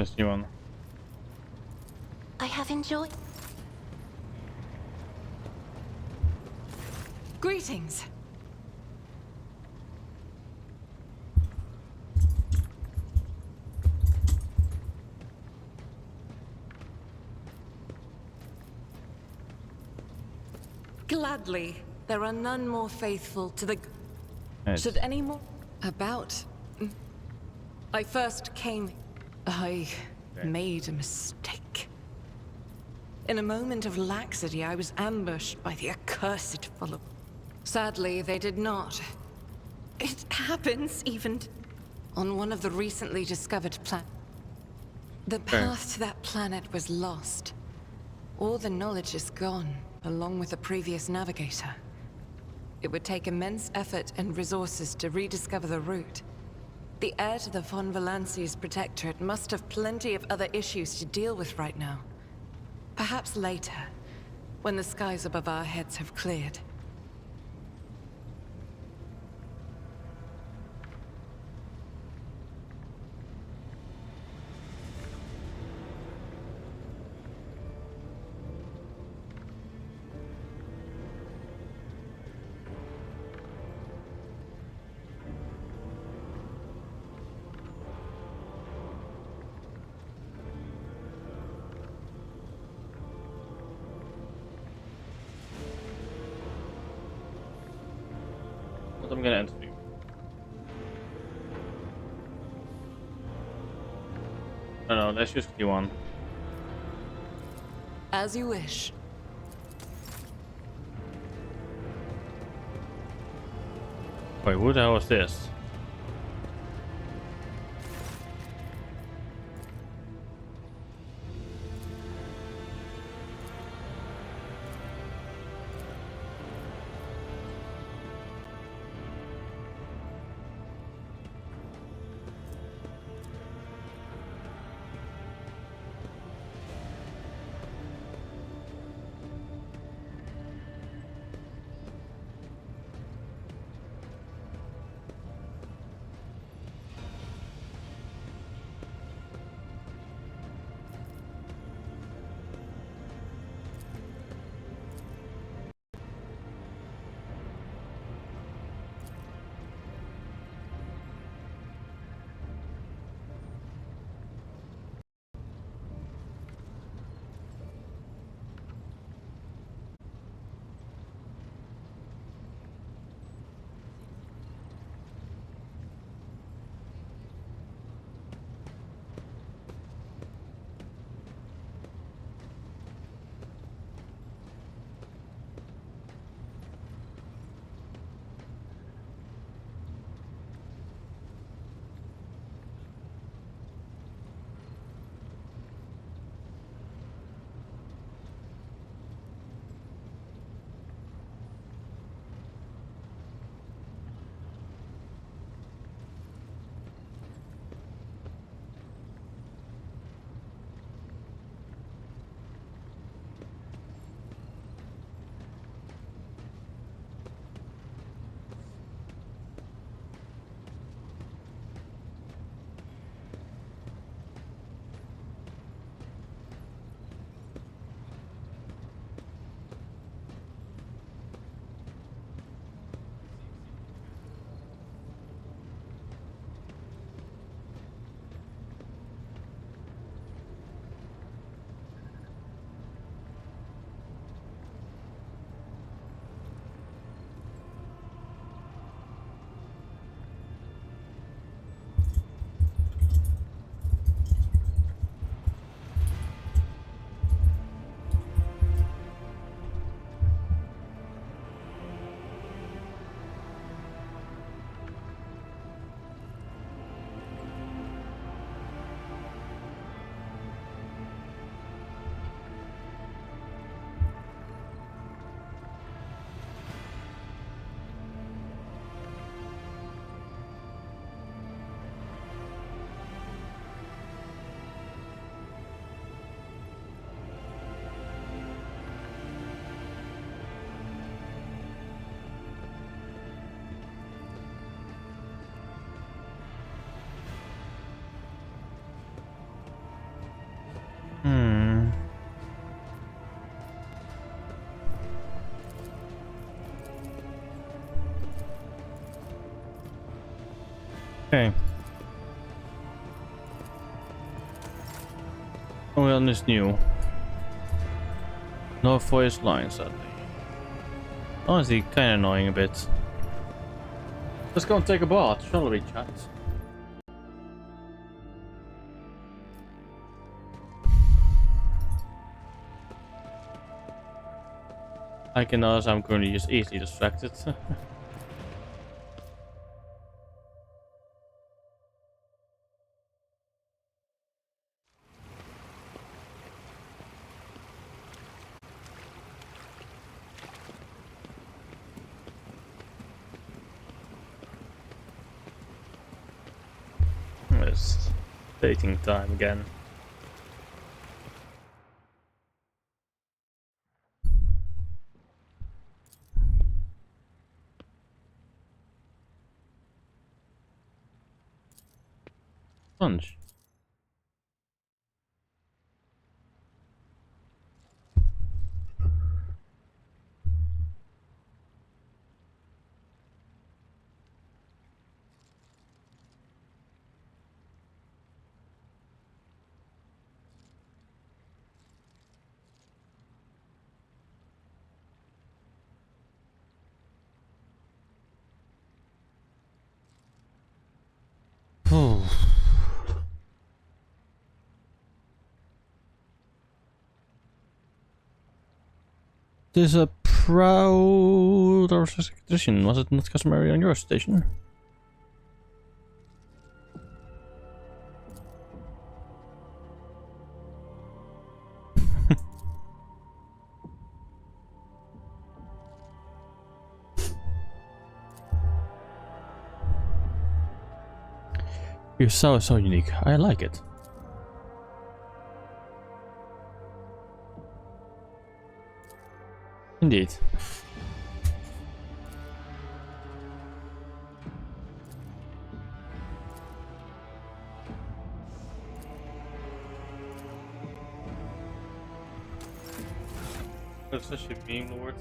This new one. I have enjoyed... Greetings. Gladly. There are none more faithful to the... Nice. Should any more... About... I first came... I made a mistake. In a moment of laxity, I was ambushed by the accursed follow. Sadly, they did not. It happens even on one of the recently discovered planets. The path to that planet was lost. All the knowledge is gone, along with the previous navigator. It would take immense effort and resources to rediscover the route. The heir to the Von Valanci's protectorate must have plenty of other issues to deal with right now. Perhaps later, when the skies above our heads have cleared. I'm gonna enter. No, let's just do one. As you wish. Wait, who the hell is this? Okay. Oh, well, this new. No voice lines, sadly. Honestly, kinda annoying a bit. Let's go and take a bath, shall we, chat? I can notice I'm currently just easily distracted. It's dating time again. Lunch. There's a proud artistic tradition. Was it not customary on your station? You're so unique. I like it. Indeed. That's such a meme lord.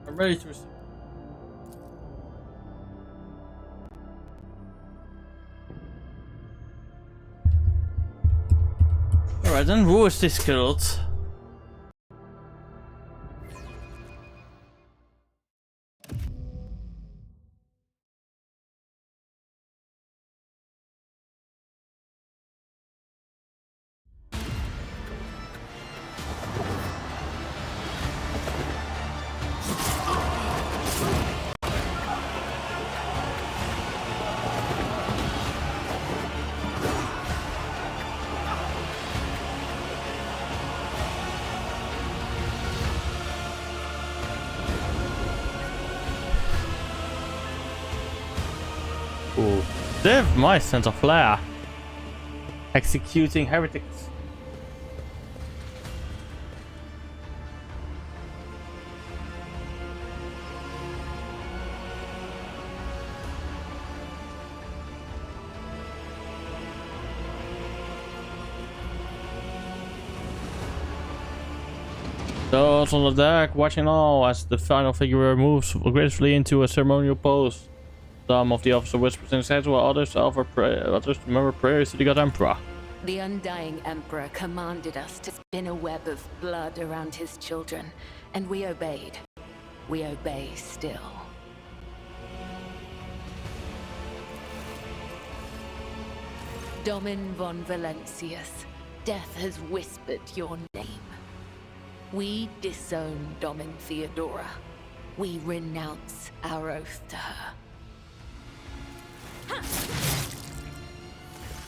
I'm ready to receive. Alright then, who is this killed? Ooh. They have my sense of flair. Executing heretics. Those on the deck watching all as the final figure moves gracefully into a ceremonial pose. Some of the officers whisper in his head while others remember prayers to the God Emperor. The Undying Emperor commanded us to spin a web of blood around his children, and we obeyed. We obey still. Domin von Valentius, death has whispered your name. We disown Domin Theodora. We renounce our oath to her.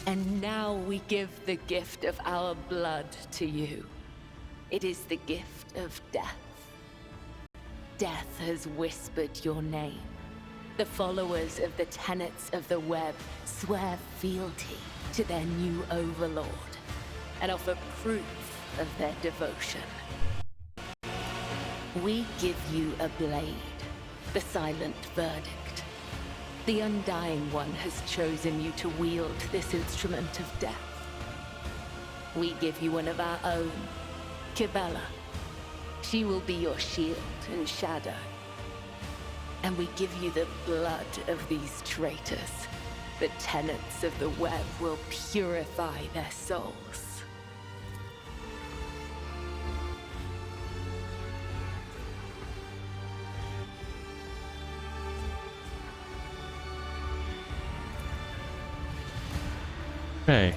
And now we give the gift of our blood to you. It is the gift of death. Death has whispered your name. The followers of the tenets of the web swear fealty to their new overlord and offer proof of their devotion. We give you a blade, the silent verdict. The Undying One has chosen you to wield this instrument of death. We give you one of our own, Kibella. She will be your shield and shadow. And we give you the blood of these traitors. The tenets of the web will purify their souls. Okay.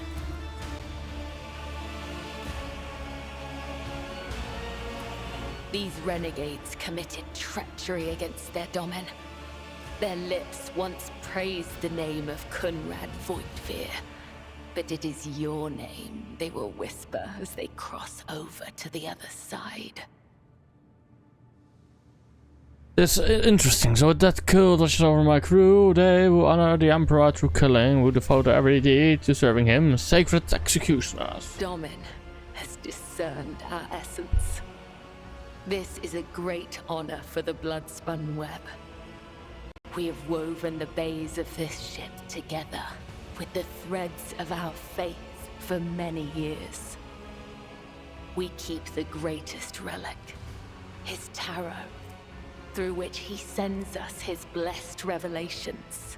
These renegades committed treachery against their domin. Their lips once praised the name of Kunrad Voidfear, but it is your name they will whisper as they cross over to the other side. It's interesting. So that cult watches over my crew. They will honor the Emperor through killing, will devote every deed to serving him, sacred executioners. Domin has discerned our essence. This is a great honor for the Bloodspun Web. We have woven the bays of this ship together with the threads of our faith for many years. We keep the greatest relic, his tarot, through which he sends us his blessed revelations.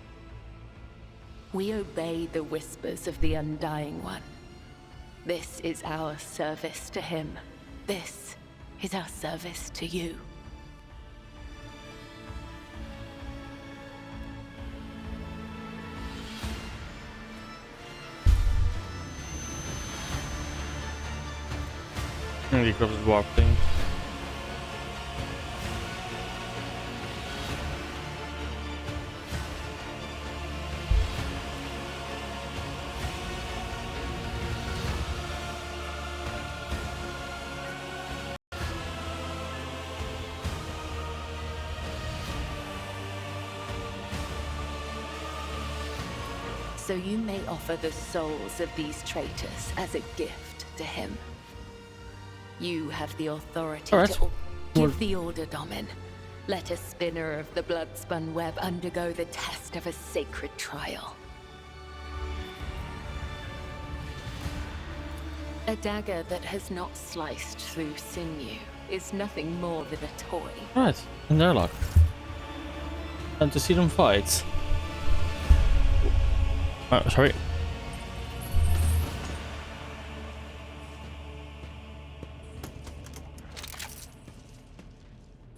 We obey the whispers of the Undying One. This is our service to him. This is our service to you. He crosses warp thing. So you may offer the souls of these traitors as a gift to him. You have the authority to give the order, Domin. Let a spinner of the Bloodspun Web undergo the test of a sacred trial. A dagger that has not sliced through sinew is nothing more than a toy. Right, and they're locked. And to see them fight. Oh, sorry.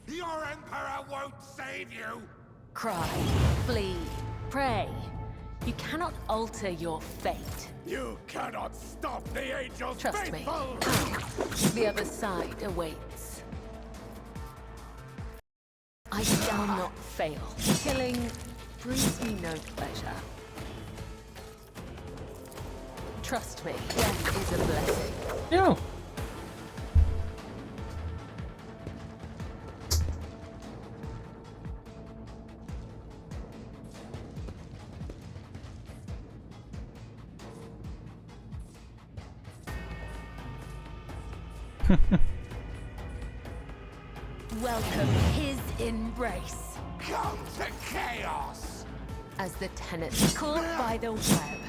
Your Emperor won't save you! Cry, flee, pray. You cannot alter your fate. You cannot stop the angels. Trust faithful. me. The other side awaits. I shall not fail. Killing brings me no pleasure. Trust me, death is a blessing. Yeah. Welcome his embrace. Come to chaos! As the tenants caught by the web.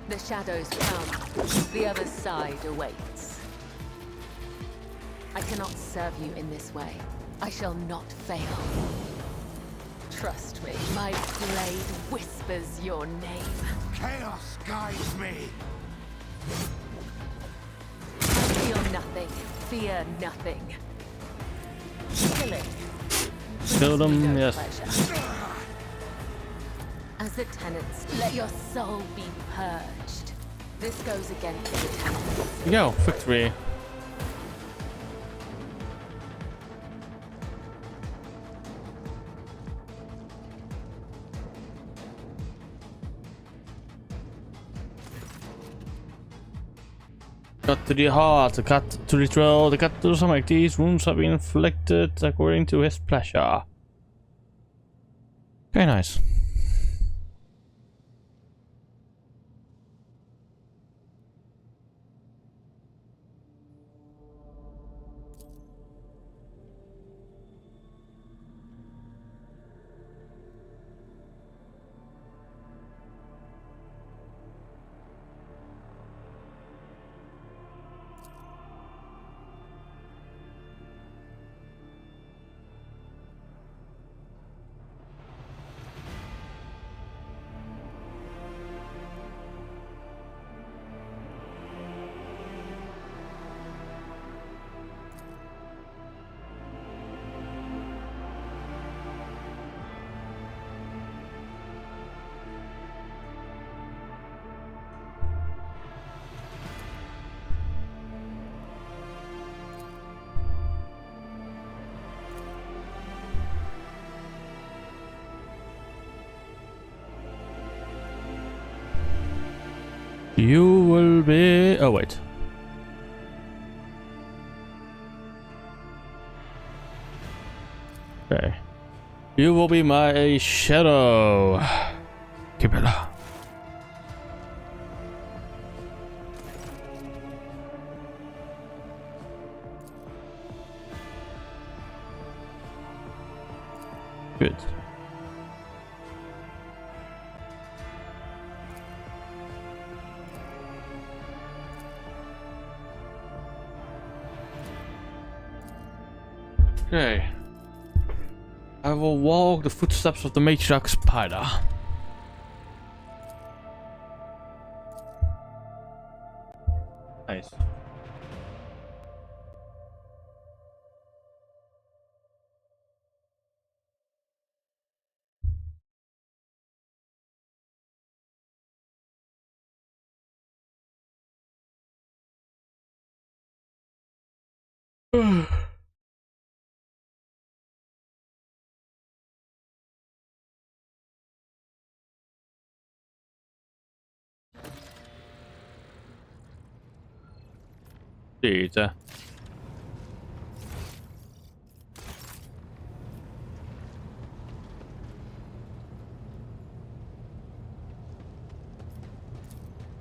The shadows come. The other side awaits. I cannot serve you in this way. I shall not fail. Trust me, my blade whispers your name. Chaos guides me. I feel nothing. Fear nothing. Killing. Kill them, No yes. pleasure. As the tenants. Let your soul be purged. This goes against the tenants. Here you go, victory. Cut to the heart, the cut to the throat, the cut to the stomach. These wounds have been inflicted according to his pleasure. Very nice. You will be... Oh, wait. Okay. You will be my shadow. Kibela. Good. Okay. I will walk the footsteps of the matriarch spider. Nice. Dita.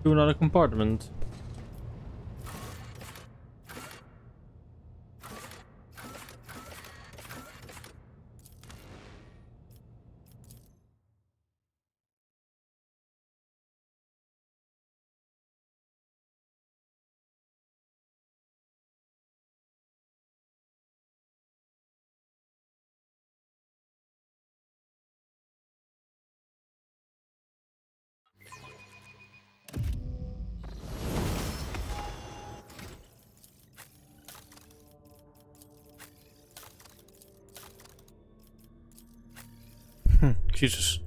To another compartment. Jesus.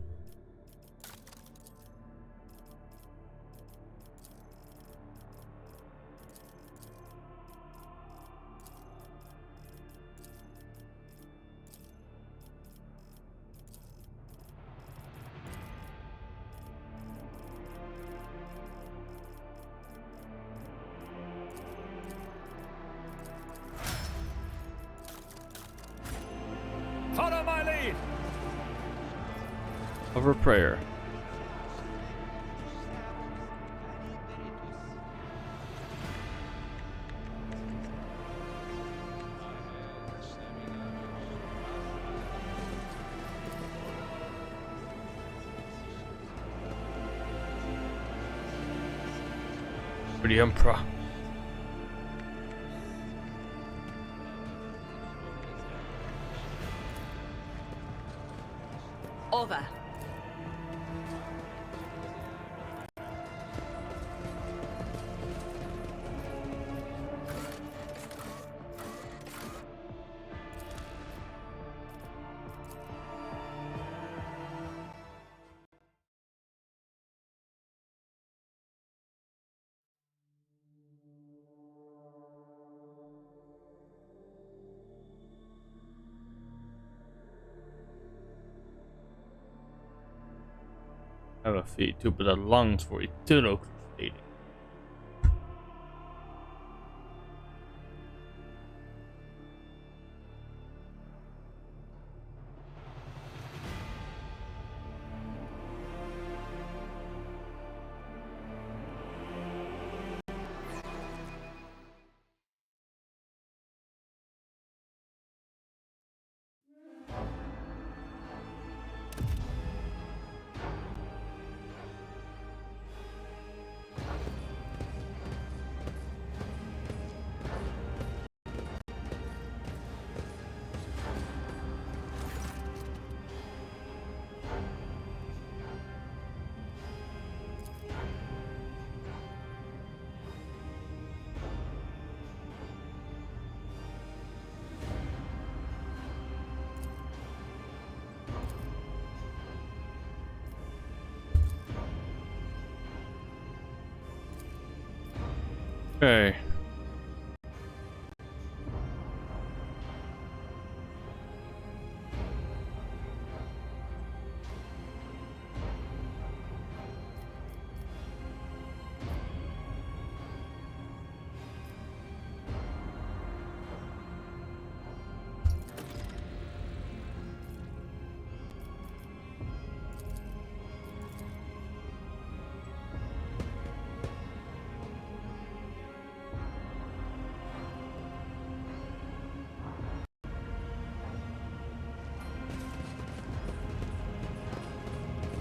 Follow my lead! Of her prayer. For the Emperor. Over. have a feat too, but that longs for eternal crusading. Okay.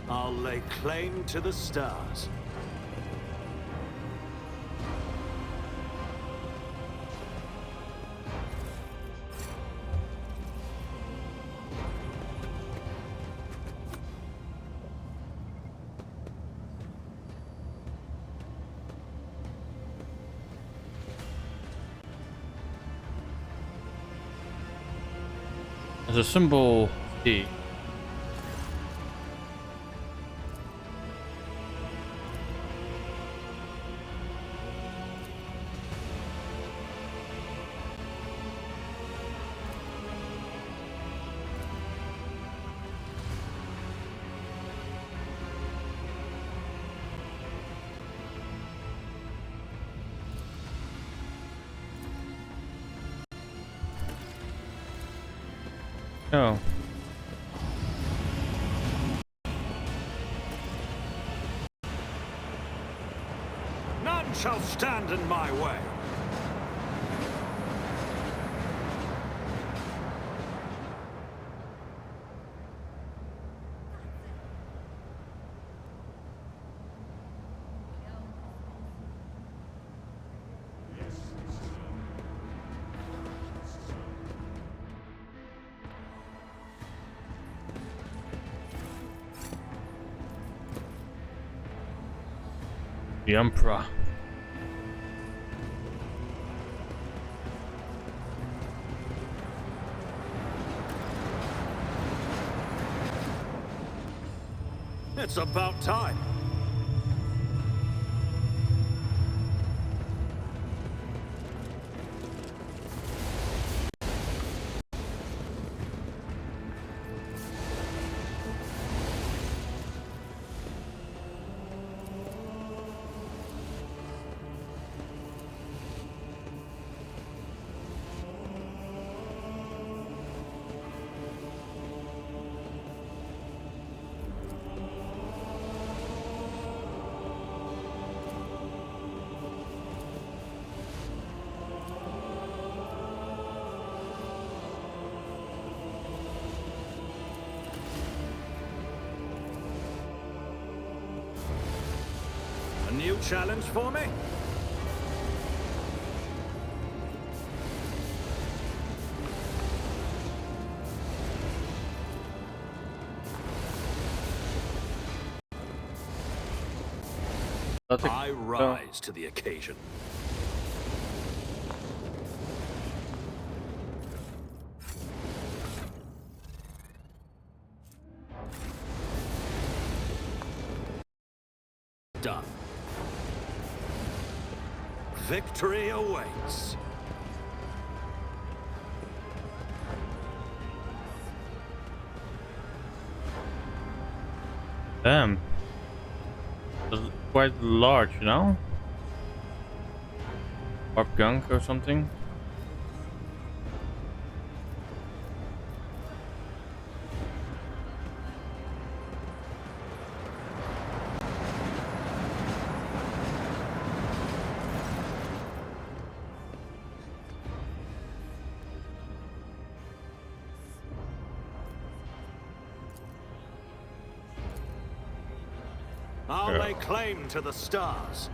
I'll lay claim to the stars. There's a symbol D. Oh. None shall stand in my way. The Emperor. It's about time. A new challenge for me? I rise to the occasion. Done. Victory awaits. Damn. was quite large, you know? Or gunk or something. I'll lay claim to the stars.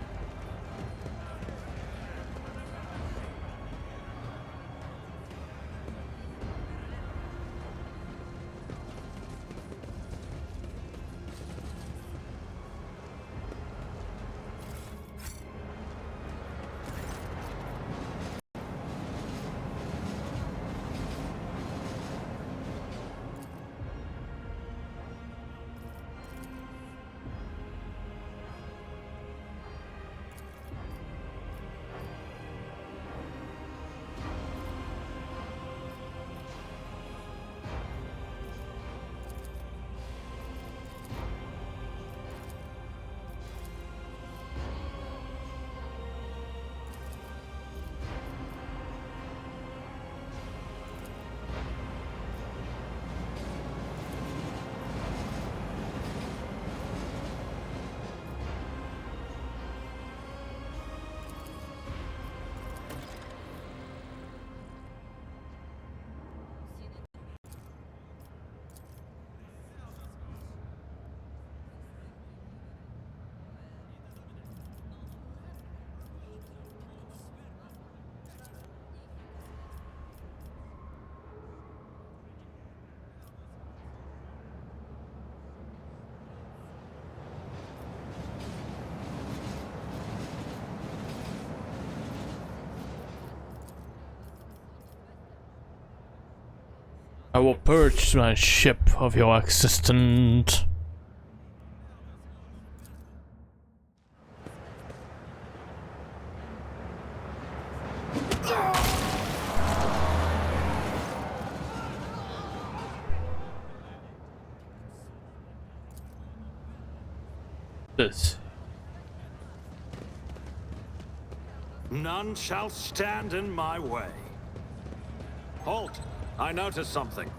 I will purge my ship of your existence. This. None shall stand in my way. Halt! I noticed something.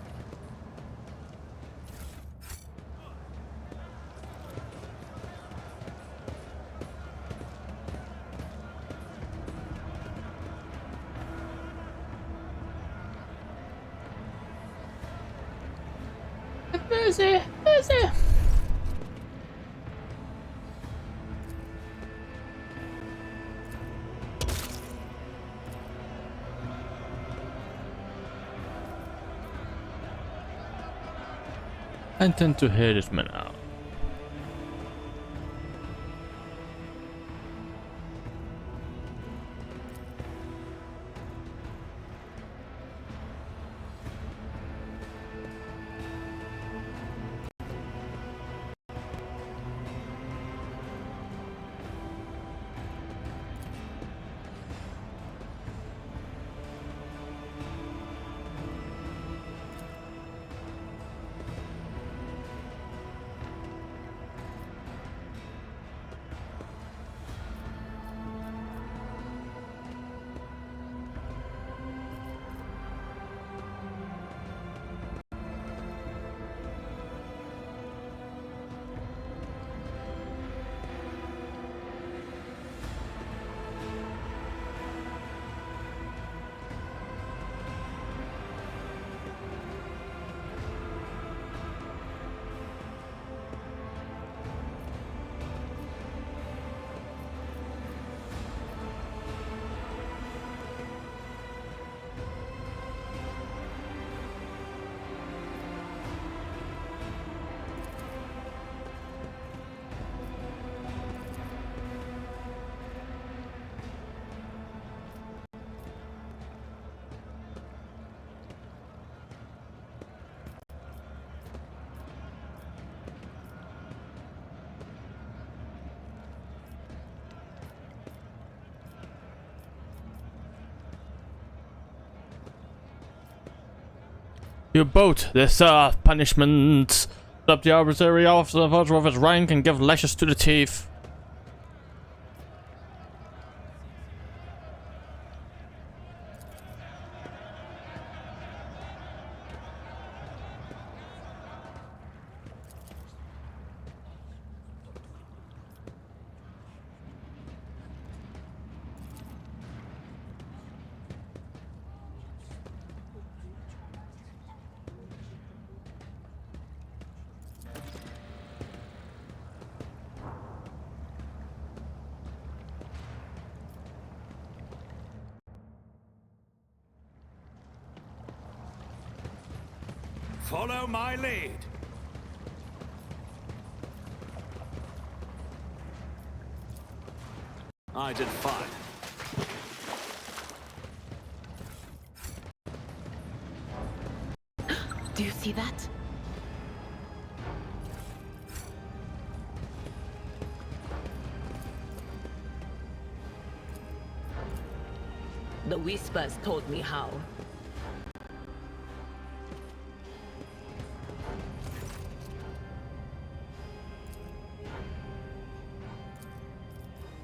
Busy. I intend to hear this man out. You both deserve punishment. Stop the arbitrary officer of his rank and give lashes to the thief. Follow my lead. I did fine. Do you see that? The Whispers told me how.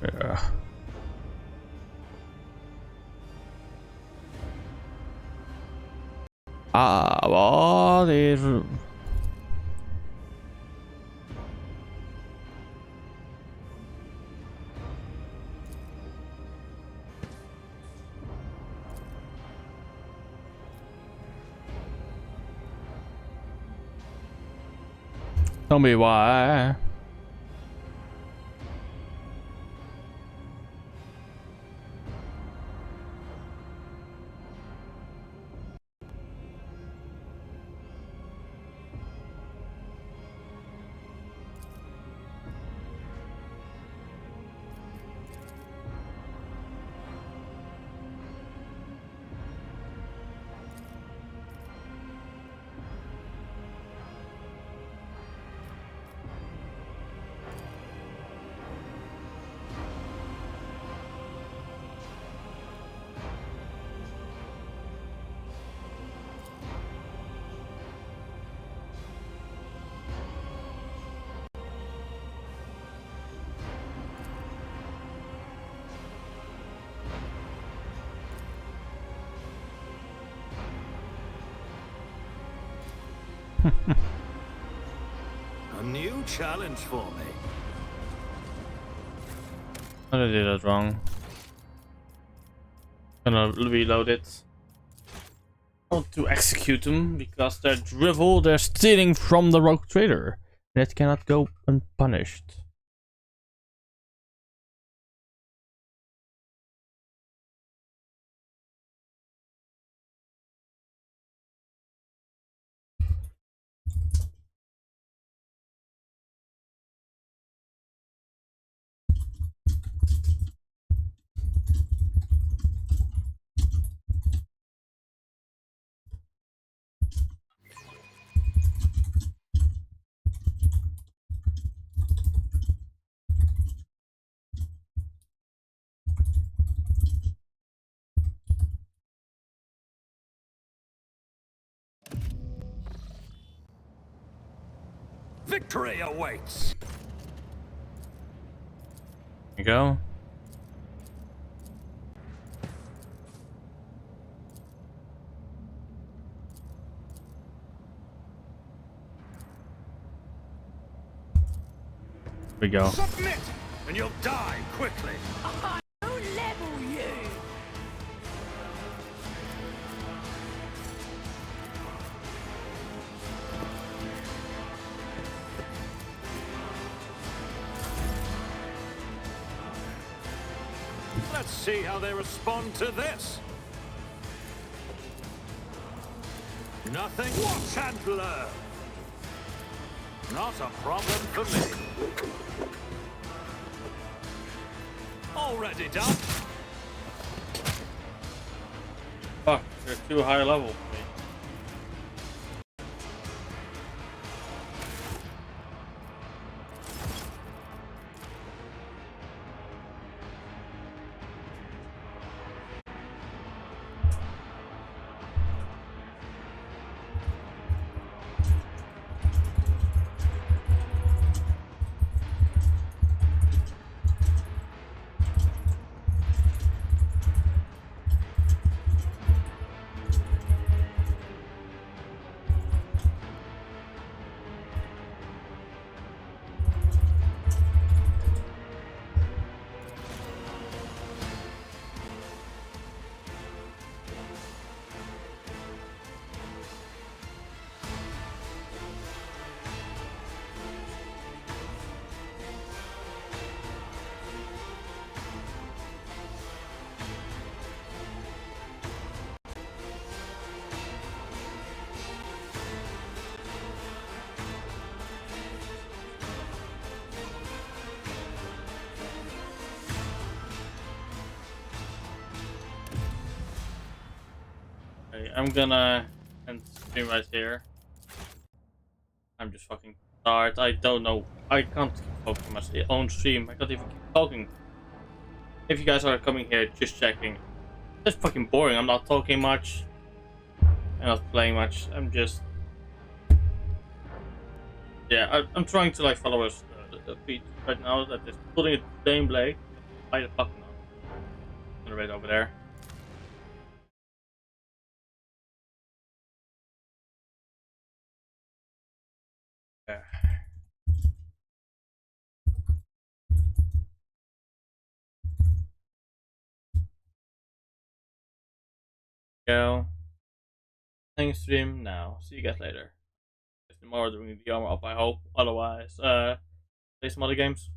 Yeah. Vad är... Tell me why. A new challenge for me. I did that wrong. Gonna reload it. I want to execute them because they're drivel, they're stealing from the rogue trader. That cannot go unpunished. Victory awaits. There you go. There we go. Submit, and you'll die quickly. I don't level you. Let's see how they respond to this. Nothing. Watch and learn. Not a problem for me. Already done. Fuck, they're too high level for me. Okay, I'm gonna end stream right here. I'm just fucking tired. I don't know. I can't keep focusing on my own stream. I can't even keep talking. If you guys are coming here just checking, it's fucking boring. I'm not talking much. I'm not playing much. I'm just... Yeah, I'm trying to like follow us the feed right now that is putting it Dane Blake. Why the fuck not? I'm gonna right over there. There. Go. Playing stream now. See you guys later. Tomorrow doing the armor up, I hope. Otherwise, play some other games.